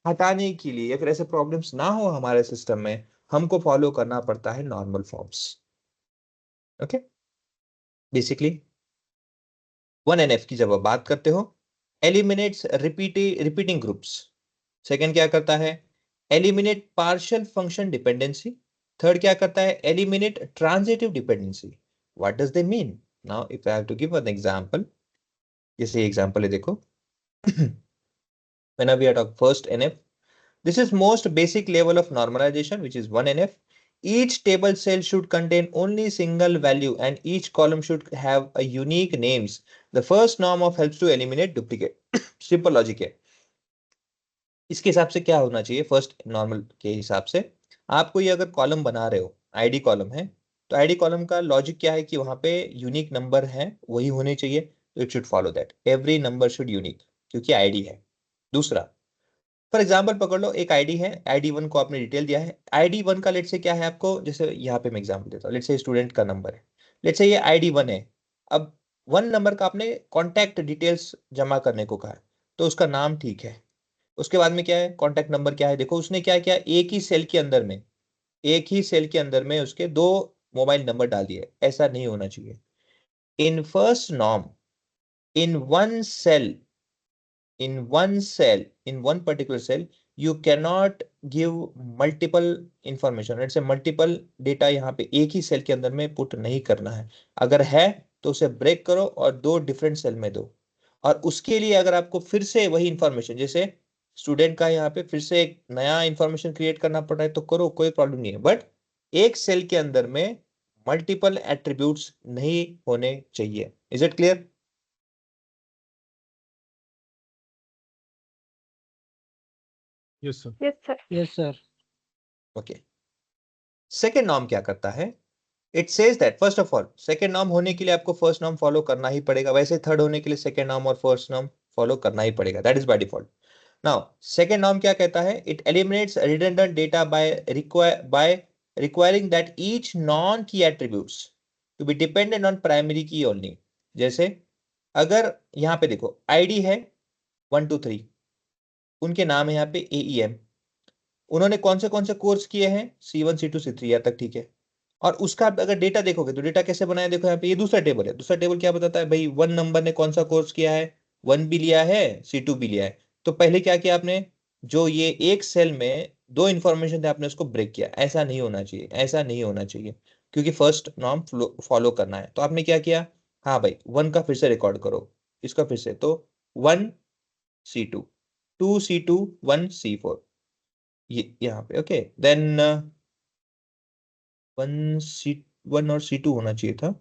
हटाने के लिए या फिर ऐसे प्रॉब्लम्स ना हो हमारे सिस्टम में, हमको फॉलो करना पड़ता है normal forms. Okay, basically 1NF की जब आप बात करते हो, एलिमिनेट्स रिपीटिंग ग्रुप्स। सेकंड क्या करता है, eliminate partial function dependency. Third क्या करता है, eliminate transitive dependency. What does they mean? Now if I have to give an example, जैसे एग्जांपल है देखो, when we are talk first NF, this is most basic level of normalization, which is 1NF. Each table cell should contain only single value and each column should have a unique names. The first norm of helps to eliminate duplicate. Simple logic है। इसके हिसाब से क्या होना चाहिए, first normal के हिसाब से आपको ये अगर कॉलम बना रहे हो, आईडी कॉलम है, तो आईडी कॉलम का लॉजिक क्या है कि वहां पे यूनिक नंबर है वही होने चाहिए, तो it should follow that every number should unique, क्योंकि आईडी है। दूसरा, फॉर एग्जाम्पल पकड़ लो, एक आईडी है, आईडी 1 को आपने डिटेल दिया है, आईडी 1 का लेट से क्या है आपको, जैसे यहाँ पे मैं एग्जाम्पल देता हूँ, लेट से स्टूडेंट का नंबर है, लेट से ये आईडी 1 है। अब 1 नंबर का आपने कॉन्टैक्ट डिटेल्स जमा करने को कहा है, तो उसका नाम ठीक है। उसके बाद में क्या है, कॉन्टैक्ट नंबर क्या है, देखो उसने क्या किया, एक ही सेल के अंदर में, एक ही सेल के अंदर में उसके 2 मोबाइल नंबर डाल दिए, ऐसा नहीं होना चाहिए। In first norm, in one cell, in one particular cell, you cannot give multiple information, let's say multiple data यहाँ पे एक ही सेल के अंदर में पुट नहीं करना है। अगर है तो उसे ब्रेक करो और 2 डिफरेंट सेल में दो। और उसके लिए अगर आपको फिर से वही इंफॉर्मेशन, जैसे स्टूडेंट का यहाँ पे फिर से एक नया इंफॉर्मेशन क्रिएट करना पड़ रहा है, तो करो, कोई प्रॉब्लम नहीं है, बट एक सेल के अंदर में मल्टीपल एट्रीब्यूट्स नहीं होने चाहिए। Is it clear? Yes, sir. Yes, sir. Yes, sir. Okay, second norm क्या करता है, it says that first of all, second norm होने के लिए आपको फर्स्ट नॉर्म फॉलो करना ही पड़ेगा, वैसे थर्ड होने के लिए सेकेंड नॉर्म और फर्स्ट नॉर्म फॉलो करना ही पड़ेगा, that is by default. Now second norm क्या कहता है, it eliminates redundant data by requiring that each non key attributes to be dependent on primary key only. जैसे अगर यहाँ पे देखो आईडी है 1 2 3, उनके नाम है यहाँ पे AEM, उन्होंने कौन से कोर्स किए हैं, C1 C2 C3 यहाँ तक, ठीक है। और उसका अगर डेटा देखोगे तो डेटा कैसे बनाया, देखो यहाँ पे ये दूसरा टेबल है, दूसरा टेबल क्या बताता है भाई, 1 नंबर ने कौन सा कोर्स किया है, 1 भी लिया है, C2 भी लिया है। तो पहले क्या किया आपने, जो ये एक सेल में 2 इंफॉर्मेशन थे आपने उसको ब्रेक किया, ऐसा नहीं होना चाहिए, ऐसा नहीं होना चाहिए, क्योंकि फर्स्ट नॉर्म फॉलो करना है। तो आपने क्या किया, हाँ भाई 1 का फिर से रिकॉर्ड करो, इसका फिर से, तो 1 C2, 2 C2, 1 C4, ये यहाँ पे ओके। देन 1 और C2 होना चाहिए था,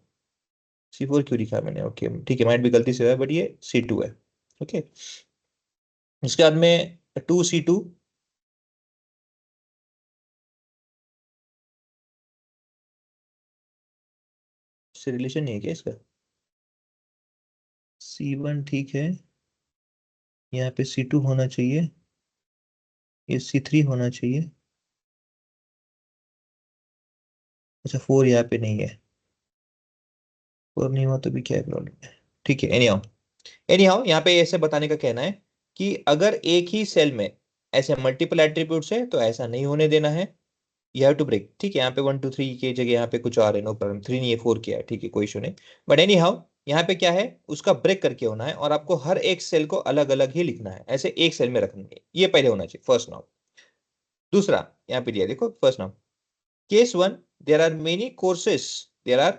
C4 क्यों लिखा है मैंने, ओके ठीक है, माइट भी गलती से है, बट ये C2 है, ओके। इसके बाद में 2 C2, से रिलेशन नहीं है क्या इसका, C1 ठीक है, यहाँ पे C2 होना चाहिए, ये C3 होना चाहिए, अच्छा 4 यहाँ पे नहीं है, 4 नहीं हुआ तो भी क्या प्रॉब्लम है, ठीक है। एनी हाउ यहाँ पे ऐसे बताने का कहना है कि अगर एक ही सेल में ऐसे मल्टीपल एट्रीब्यूट्स है तो ऐसा नहीं होने देना है, यू हैव टू ब्रेक, ठीक है। यहाँ पे 1 2 3 की जगह यहाँ पे कुछ और है, नो प्रॉब्लम, 3 नहीं है 4 किया है, ठीक है, कोई इशू नहीं। बट एनी हाउ यहाँ पे क्या है, उसका ब्रेक करके होना है और आपको हर एक सेल को अलग अलग ही लिखना है, ऐसे एक सेल में रखना है, ये पहले होना चाहिए फर्स्ट नॉर्म। दूसरा यहाँ पे दिया देखो first norm, case 1, there are many courses, there are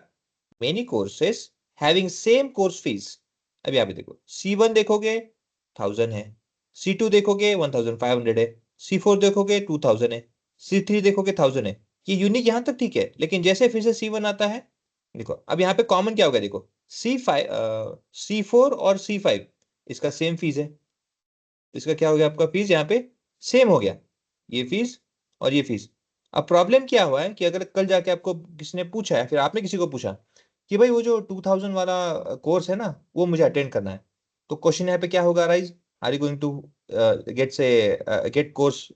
many courses having same course fees. अब यहाँ पे देखो C1 देखोगे 1000 है, C2 देखोगे 1500 है, C4 देखोगे 2000 है, C3 देखोगे 1000 है। ये यूनिक यहाँ तक ठीक है, लेकिन जैसे फिर से C1 आता है, देखो अब यहाँ पे कॉमन क्या होगा, देखो C4 और C5 इसका सेम फीस है। इसका क्या हो गया आपका फीस यहाँ पे सेम हो गया, ये फीस और ये फीस। अब प्रॉब्लम क्या हुआ है कि अगर कल जाके आपको किसी ने पूछा है, फिर आपने किसी को पूछा कि भाई वो जो 2000 वाला कोर्स है ना वो मुझे अटेंड करना है, तो क्वेश्चन यहाँ पे क्या होगा rise, are you going to get course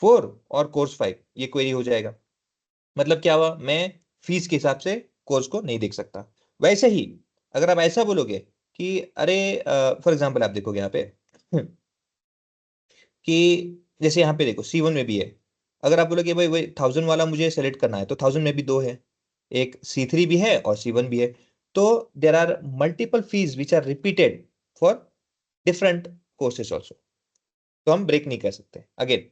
4 और कोर्स 5, ये क्वेरी हो जाएगा। मतलब क्या हुआ, मैं फीस के हिसाब से कोर्स को नहीं देख सकता। वैसे ही अगर आप ऐसा बोलोगे कि अरे फॉर एग्जाम्पल आप देखोगे यहाँ पे कि जैसे यहाँ पे देखो C1 में भी है, अगर आप बोलोगे भाई भाई 1000 वाला मुझे सेलेक्ट करना है, तो 1000 में भी दो है, एक C3 भी है और C1 भी है। तो there are multiple fees which are repeated for different courses also, तो हम ब्रेक नहीं कर सकते। Again,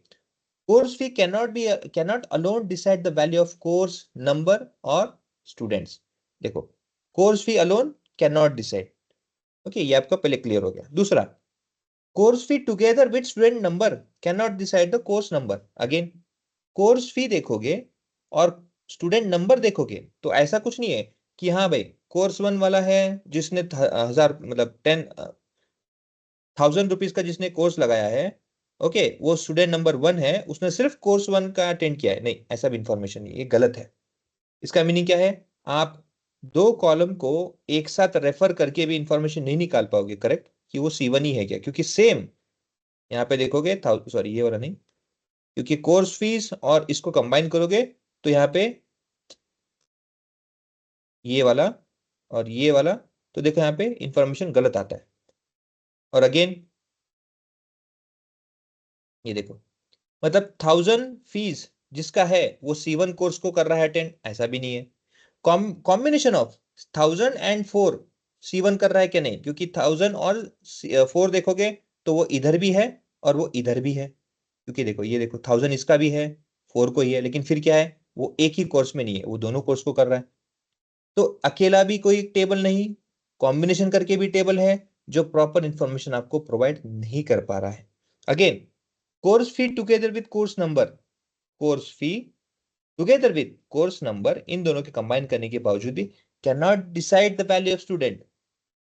course fee cannot alone decide the value of course number और स्टूडेंट्स। देखो, course fee alone cannot decide, okay, ये आपका पहले क्लियर हो गया। दूसरा, course fee together with student number can not decide the course number. Again, course fee देखोगे और स्टूडेंट नंबर देखोगे तो ऐसा कुछ नहीं है कि हाँ भाई कोर्स 1 वाला है जिसने 1000 मतलब 10,000 रुपीज का जिसने कोर्स लगाया है, ओके, वो स्टूडेंट नंबर 1 है, उसने सिर्फ कोर्स 1 का अटेंड किया है। नहीं, ऐसा भी इंफॉर्मेशन नहीं, ये गलत है। इसका मीनिंग क्या है, आप दो कॉलम को एक साथ रेफर करके भी इंफॉर्मेशन नहीं निकाल पाओगे करेक्ट कि वो C1 ही है क्या, क्योंकि सेम यहाँ पे देखोगे, सॉरी ये वाला नहीं, क्योंकि कोर्स फीस और इसको कंबाइन करोगे तो यहाँ पे ये वाला और ये वाला, तो देखो यहाँ पे इंफॉर्मेशन गलत आता है। और अगेन ये देखो, मतलब 1000 फीस जिसका है वो C1 कोर्स को कर रहा है अटेंड, ऐसा भी नहीं है। कॉम्बिनेशन ऑफ 1000 एंड 4 C1 कर रहा है क्या, नहीं, क्योंकि 1000 और 4 देखोगे तो वो इधर भी है और वो इधर भी है, क्योंकि देखो ये देखो 1000 इसका भी है 4 को ही है, लेकिन फिर क्या है, वो एक ही कोर्स में नहीं है, वो दोनों कोर्स को कर रहा है। तो अकेला भी कोई टेबल नहीं, कॉम्बिनेशन करके भी टेबल है जो प्रॉपर इंफॉर्मेशन आपको प्रोवाइड नहीं कर पा रहा है। Again, course fee together with course number, course fee together with course number, इन दोनों के कंबाइन करने के बावजूद भी can not decide the value of student.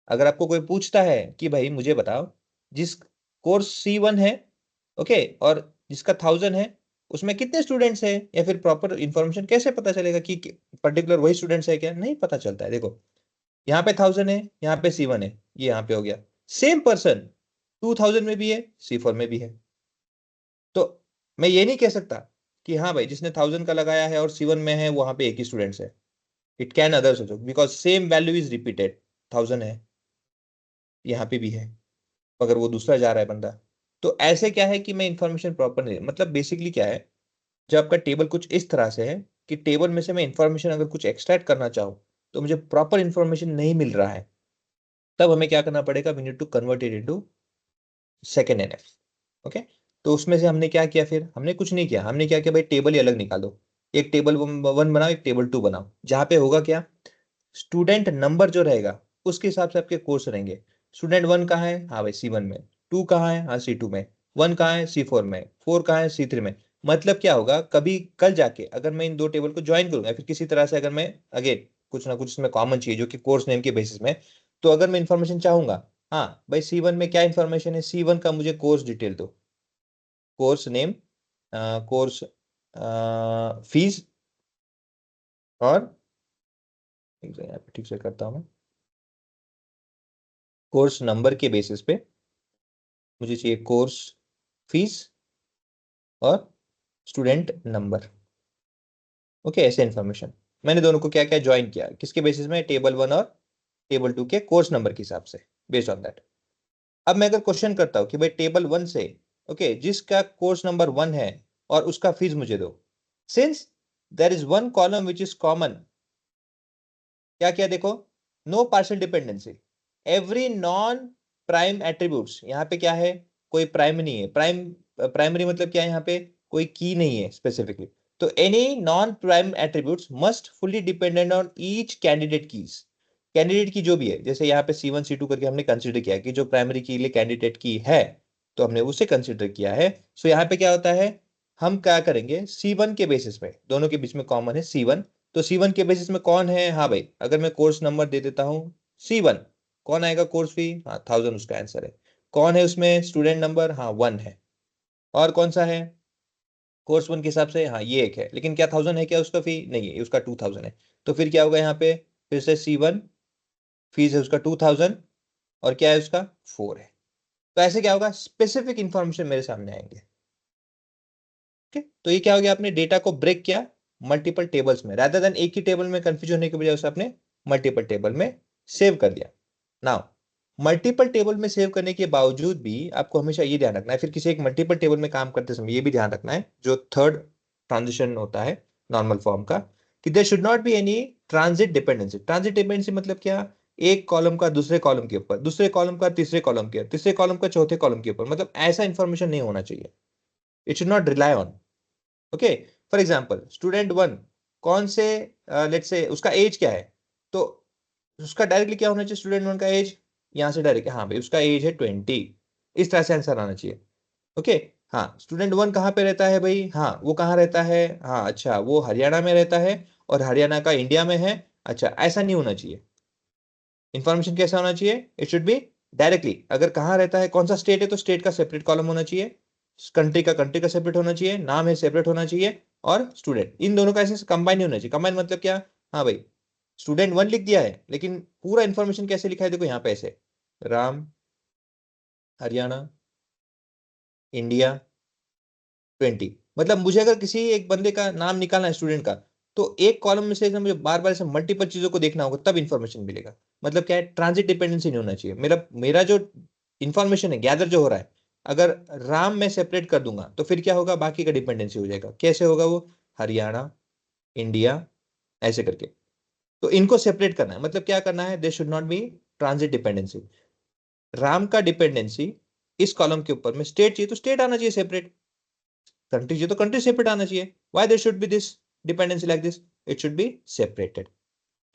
अगर आपको कोई पूछता है कि भाई मुझे बताओ जिस कोर्स C1 है, ओके, और जिसका 1000 है उसमें कितने स्टूडेंट्स हैं, या फिर प्रॉपर इंफॉर्मेशन कैसे पता चलेगा कि पर्टिकुलर वही स्टूडेंट्स है क्या, नहीं पता चलता है। देखो यहाँ पे 1000 है, यहाँ पे C1 है, ये यहाँ पे हो गया, सेम पर्सन 2000 में भी है C4 में भी है। तो मैं ये नहीं कह सकता कि हाँ भाई जिसने 1000 का लगाया है और C1 में है वहां पे एक ही स्टूडेंट्स है। It can others also because same value is repeated, 1000 है यहाँ पे भी है, अगर वो दूसरा जा रहा है बंदा। तो ऐसे क्या है कि मैं इंफॉर्मेशन प्रॉपर नहीं, मतलब बेसिकली क्या है, जब आपका टेबल कुछ इस तरह से है कि टेबल में से मैं इंफॉर्मेशन अगर कुछ एक्सट्रैक्ट करना चाहूँ तो मुझे प्रॉपर इंफॉर्मेशन नहीं मिल रहा है, तब हमें क्या करना पड़ेगा, we need to convert it into second NF। Okay, तो उसमें से हमने क्या किया, फिर हमने कुछ नहीं किया, हमने क्या किया भाई टेबल ही अलग निकाल दो, एक टेबल 1 बनाओ, एक टेबल 2 बनाओ, जहां पे होगा क्या, स्टूडेंट नंबर जो रहेगा उसके हिसाब से आपके कोर्स रहेंगे। स्टूडेंट 1 कहाँ है, हाँ भाई C1 में, 2 कहाँ है, हाँ C2 में, 1 कहाँ है C4 में, 4 कहाँ है C3 में। मतलब क्या होगा, कभी कल जाके अगर मैं इन दो टेबल को ज्वाइन करूंगा, फिर किसी तरह से अगर मैं अगेन कुछ ना कुछ इसमें कॉमन चाहिए जो कि कोर्स नेम के बेसिस में, तो अगर मैं इंफॉर्मेशन चाहूंगा, हाँ भाई C1 में क्या इंफॉर्मेशन है, C1 का मुझे कोर्स डिटेल दो, कोर्स नेम, कोर्स फीस, और यहाँ पे ठीक से करता हूँ मैं, कोर्स नंबर के बेसिस पे मुझे चाहिए कोर्स फीस और स्टूडेंट नंबर। ओके, ऐसे इंफॉर्मेशन मैंने दोनों को क्या क्या ज्वाइन किया, किसके बेसिस में, टेबल 1 और टेबल 2 के कोर्स नंबर के हिसाब से, बेस्ड ऑन दैट। अब मैं अगर क्वेश्चन करता हूँ कि भाई टेबल 1 से, ओके, जिसका कोर्स नंबर 1 है और उसका फीस मुझे दो, since there is one column which is common, क्या क्या देखो, no partial dependency, every non prime attributes, यहाँ पे क्या है, कोई प्राइम नहीं है, प्राइमरी मतलब क्या है, यहाँ पे कोई की नहीं है स्पेसिफिकली, तो any non prime attributes must fully dependent on each candidate keys. Candidate की जो भी है, जैसे यहाँ पे C1 C2 करके हमने कंसिडर किया कि जो प्राइमरी की लिए कैंडिडेट की है तो हमने उसे कंसिडर किया है। सो यहाँ पे क्या होता है, हम क्या करेंगे, C1 के बेसिस में, दोनों के बीच में कॉमन है C1, तो C1 के बेसिस में कौन है, हाँ भाई अगर मैं कोर्स नंबर दे देता हूँ C1, कौन आएगा कोर्स फी, हाँ 1000 उसका आंसर है। कौन है उसमें स्टूडेंट नंबर, हाँ 1 है। और कौन सा है कोर्स 1 के हिसाब से, हाँ ये एक है, लेकिन क्या 1000 है क्या उसका फी, नहीं है, उसका 2000 है। तो फिर क्या होगा यहाँ पे, फिर से C1 फीस है उसका 2000 और क्या है उसका 4 है। तो ऐसे क्या होगा, स्पेसिफिक इंफॉर्मेशन मेरे सामने आएंगे। ठीक, तो ये क्या हो गया, आपने डेटा को ब्रेक किया मल्टीपल टेबल्स में, रादर देन एक ही टेबल में कंफ्यूज होने के बजाय उसे आपने मल्टीपल टेबल में सेव कर दिया। नाउ मल्टीपल टेबल में सेव करने के बावजूद भी आपको हमेशा ये ध्यान रखना है, फिर किसी एक मल्टीपल टेबल में काम करते समय ये भी ध्यान रखना है, जो थर्ड ट्रांजिशन होता है नॉर्मल फॉर्म का, कि there should not be any transit dependency. Transit dependency मतलब क्या, एक कॉलम का दूसरे कॉलम के ऊपर, दूसरे कॉलम का तीसरे कॉलम के, तीसरे कॉलम का चौथे कॉलम के ऊपर, मतलब ऐसा इंफॉर्मेशन नहीं होना चाहिए। It should not rely on. Okay, for example student 1 कौन से, लेट्स से उसका एज क्या है, तो उसका डायरेक्टली क्या होना चाहिए, स्टूडेंट 1 का एज, यहां से डायरेक्ट, हाँ भाई उसका एज है 20, इस तरह से आंसर आना चाहिए। ओके, हाँ स्टूडेंट 1 कहाँ पे रहता है भाई, हाँ वो कहाँ रहता है, हाँ अच्छा वो हरियाणा में रहता है और हरियाणा का इंडिया में है, अच्छा ऐसा नहीं होना चाहिए। इंफॉर्मेशन कैसा होना चाहिए, इट शुड बी डायरेक्टली, अगर कहाँ रहता है कौन सा स्टेट है तो स्टेट का सेपरेट कॉलम होना चाहिए, कंट्री का सेपरेट होना चाहिए, नाम है सेपरेट होना चाहिए, और स्टूडेंट इन दोनों का ऐसे कंबाइन नहीं होना चाहिए। कंबाइन मतलब क्या, हाँ भाई स्टूडेंट 1 लिख दिया है लेकिन पूरा इंफॉर्मेशन कैसे लिखा है, देखो यहाँ पे ऐसे राम हरियाणा इंडिया 20, मतलब मुझे अगर किसी एक बंदे का नाम निकालना है स्टूडेंट का, तो एक कॉलम में से मुझे बार बार ऐसे मल्टीपल चीजों को देखना होगा तब इंफॉर्मेशन मिलेगा। मतलब क्या है, ट्रांजिट डिपेंडेंसी नहीं होना चाहिए। मेरा मेरा जो इंफॉर्मेशन है गैदर जो हो रहा है, अगर राम में सेपरेट कर दूंगा तो फिर क्या होगा, बाकी का डिपेंडेंसी हो जाएगा। कैसे होगा वो, हरियाणा इंडिया ऐसे करके, तो इनको सेपरेट करना है। मतलब क्या करना है, they should not B transit dependency. Ram का डिपेंडेंसी इस कॉलम के ऊपर में स्टेट चाहिए तो स्टेट आना चाहिए सेपरेट, कंट्री चाहिए तो कंट्री सेपरेट आना चाहिए। Why there should be this dependency like this, it should be separated.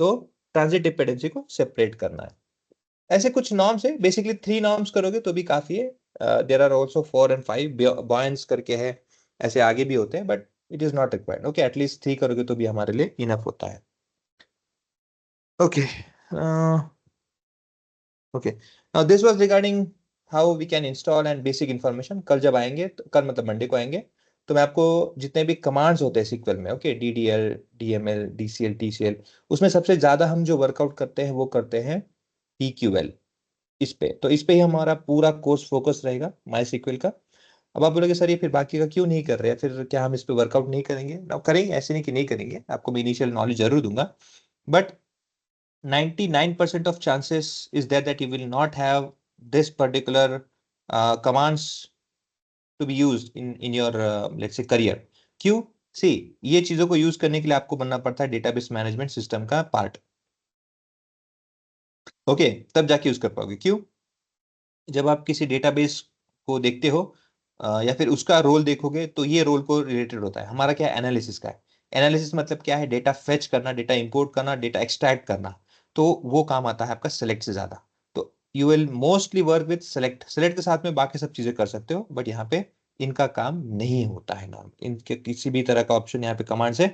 तो ट्रांजिट डिपेंडेंसी को सेपरेट करना है। ऐसे कुछ नॉर्म्स है, बेसिकली 3 नॉर्म्स करोगे तो भी काफी है। There are also 4 and 5 Boyce करके है, ऐसे आगे भी होते हैं but it is not required. Okay, at least 3 करोगे तो भी हमारे लिए इनफ होता है। Okay, okay, now this was regarding how we can install and basic information. कल जब आएंगे तो, कल मतलब मंडे को आएंगे, तो मैं आपको जितने भी कमांड्स होते हैं सीक्वल में, okay DDL DML DCL TCL, उसमें सबसे ज्यादा हम जो वर्कआउट करते हैं वो करते हैं PQL, इस पे। तो इस पे ही हमारा पूरा कोर्स फोकस रहेगा माई सीक्वल का। अब आप बोलोगे सर ये फिर बाकी का क्यों नहीं कर रहे हैं, फिर क्या हम इस पे वर्कआउट नहीं करेंगे, ना करेंगे, ऐसे नहीं कि नहीं करेंगे, आपको मैं इनिशियल नॉलेज जरूर दूंगा, but 99% of chances is there that you will not have this particular commands to be used in your let's say career। क्यों, सी ये चीजों को यूज करने के लिए आपको बनना पड़ता है डेटाबेस मैनेजमेंट सिस्टम का पार्ट। ओके, तब जाके यूज कर पाओगे। क्यों, जब आप किसी डेटाबेस को देखते हो या फिर उसका रोल देखोगे तो ये रोल को रिलेटेड होता है। हमारा क्या है, एनालिसिस का है। एनालिसिस मतलब क्या है, डेटा फेच करना, डेटा इंपोर्ट करना, डेटा एक्सट्रैक्ट करना। तो वो काम आता है आपका सेलेक्ट से ज्यादा। तो you will mostly work with select, select के साथ में बाकी सब चीजें कर सकते हो, बट यहाँ पे इनका काम नहीं होता है नॉर्म, इनके किसी भी तरह का ऑप्शन यहाँ पे कमांड से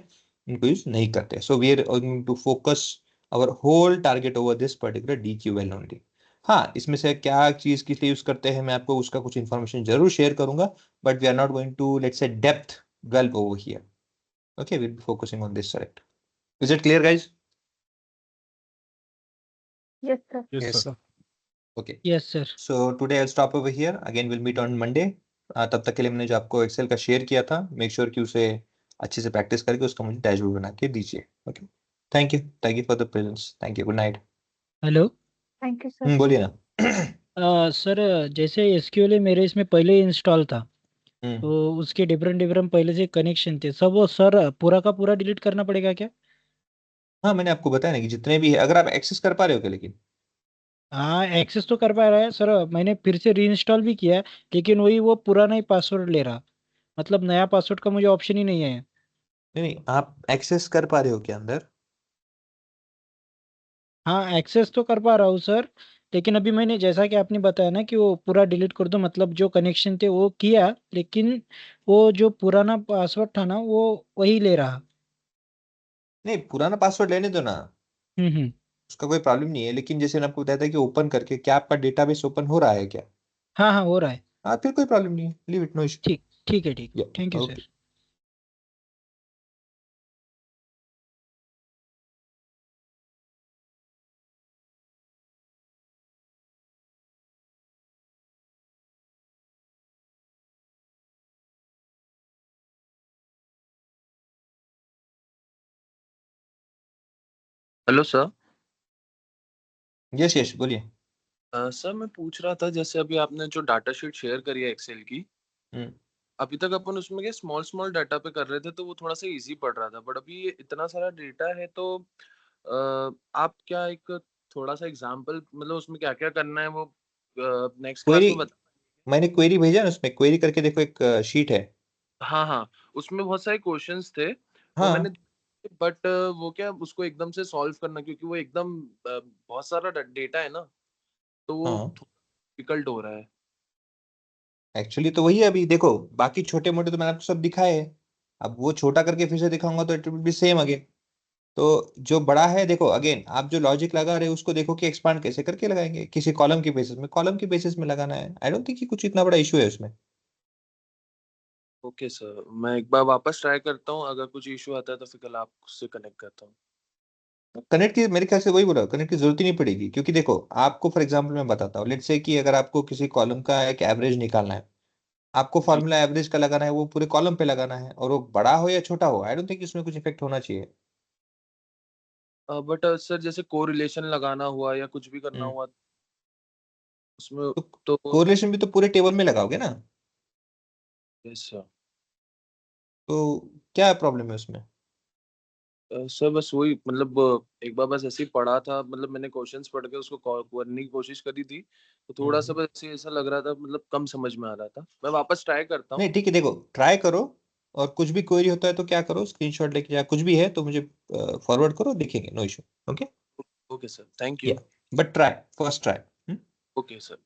इनको यूज नहीं करते। So we are going to focus our whole target over this particular DQL only. हाँ, इसमें से क्या चीज किस लिए यूज करते हैं मैं आपको उसका कुछ इन्फॉर्मेशन जरूर शेयर करूंगा, but we are not going to let's say depth delve over here। Okay, we'll be focusing on this select। Is it clear, guys? Yes, sir. Yes, Yes, sir. Okay, Yes, sir. so today I'll stop over here, again we'll meet on Monday। तब तक के लिए मैंने जो आपको Excel का share किया था, मेक श्योर कि उसे अच्छे से प्रैक्टिस करके उसका मुझे डैशबोर्ड बना के दीजिए। Okay, thank you for the presence, thank you, good night. Hello Thank you, sir. बोलिए ना। सर, जैसे एसक्यूएल मेरे इसमें पहले इंस्टॉल था, हम्म, तो उसके डिफरेंट डिफरेंट पहले से कनेक्शन थे सब, वो सर पूरा का पूरा डिलीट करना पड़ेगा क्या? हाँ मैंने आपको बताया ना कि जितने भी है अगर आप एक्सेस कर पा रहे हो क्या, लेकिन हाँ, एक्सेस तो कर पा रहा है सर, मैंने फिर से रीइंस्टॉल भी किया है, लेकिन वही वो पुराना ही पासवर्ड ले रहा, मतलब नया पासवर्ड का मुझे ऑप्शन ही नहीं है। नहीं आप एक्सेस कर पा रहे हो क्या अंदर? हाँ, एक्सेस तो कर पा रहा हूँ सर, लेकिन अभी मैंने जैसा कि आपने बताया ना कि वो पूरा डिलीट कर दो, मतलब जो कनेक्शन थे वो किया, लेकिन वो जो पुराना पासवर्ड था ना वो वही ले रहा। नहीं, पुराना पासवर्ड लेने दो ना, हम्म। उसका कोई प्रॉब्लम नहीं है। लेकिन जैसे मैंने आपको बताया था कि ओपन करके क्या आपका डेटाबेस ओपन हो रहा है क्या? हाँ हाँ हो रहा है। हाँ, फिर कोई प्रॉब्लम नहीं है, लीव इट, नो इशू। ठीक ठीक है, ठीक। या thank you okay. Sir. Hello sir. Yes yes, बोलिए। सर मैं पूछ रहा था, जैसे अभी आपने जो डाटा शीट शेयर करी है एक्सेल की, हम्म। अभी तक अपन उसमें क्या स्मॉल स्मॉल डाटा पे कर रहे थे तो वो थोड़ा सा इजी पड़ रहा था, बट अभी ये इतना सारा डेटा है तो आप क्या एक थोड़ा सा एग्जांपल, मतलब उसमें क्या क्या करना है वो नेक्स्ट क्लास क्वेरी, में बता। मैंने क्वेरी भेजा ना, उसमें क्वेरी करके देखो, एक शीट है। हाँ हाँ, उसमें बहुत सारे क्वेश्चंस थे, वो मैंने, हाँ बट वो क्या उसको एकदम से सॉल्व करना, क्योंकि वो एकदम बहुत सारा डेटा है ना, तो वो हाँ, डिफिकल्ट हो रहा है। एक्चुअली तो वही है। अभी देखो, बाकी छोटे मोटे तो मैंने आपको सब दिखाए हैं। अब वो छोटा करके फिर से दिखाऊंगा तो it will B same again. तो जो बड़ा है, देखो अगेन, आप जो लॉजिक लगा रहे हो उसको देखो कि एक्सपांड कैसे करके लगाएंगे। किसी कॉलम के बेसिस में, कॉलम के बेसिस में लगाना है। आई डोंट थिंक कि कुछ इतना बड़ा इशू है उसमें। ओके सर, मैं एक बार वापस ट्राई करता हूँ, अगर कुछ इशू आता है तो फिर कल आपसे कनेक्ट करता हूँ। कनेक्ट की, मेरे ख्याल से वही बोला, कनेक्ट की जरूरत ही नहीं पड़ेगी। क्योंकि देखो, आपको फॉर एग्जांपल मैं बताता हूँ, लेट्स से कि अगर आपको किसी कॉलम का एक एवरेज निकालना है, आपको जी। फॉर्मूला एवरेज का लगाना है, वो पूरे कॉलम पे लगाना है, और वो बड़ा हो या छोटा हो, आई डोंट थिंक इसमें कुछ इफेक्ट होना चाहिए। बट सर जैसे कोरिलेशन लगाना हुआ या कुछ भी करना हम्म। हुआ उसमें, तो तो कोरिलेशन भी तो पूरे टेबल में लगाओगे ना। Yes sir. तो क्या प्रॉब्लम है उसमें? सर बस वही, मतलब एक बार बस ऐसे ही पढ़ा था, मतलब मैंने क्वेश्चंस पढ़ के उसको करने की कोशिश करी थी, तो थोड़ा सा हम्म। बस ऐसा लग रहा था, मतलब कम समझ में आ रहा था। मैं वापस ट्राई करता हूँ। नहीं ठीक है, देखो ट्राई करो। और कुछ भी क्वेरी होता है तो क्या करो, स्क्रीनशॉट लेके, या कुछ भी है तो मुझे फॉरवर्ड करो, देखेंगे, no issue. Okay. Okay sir, thank या you. But try, first try. Okay sir.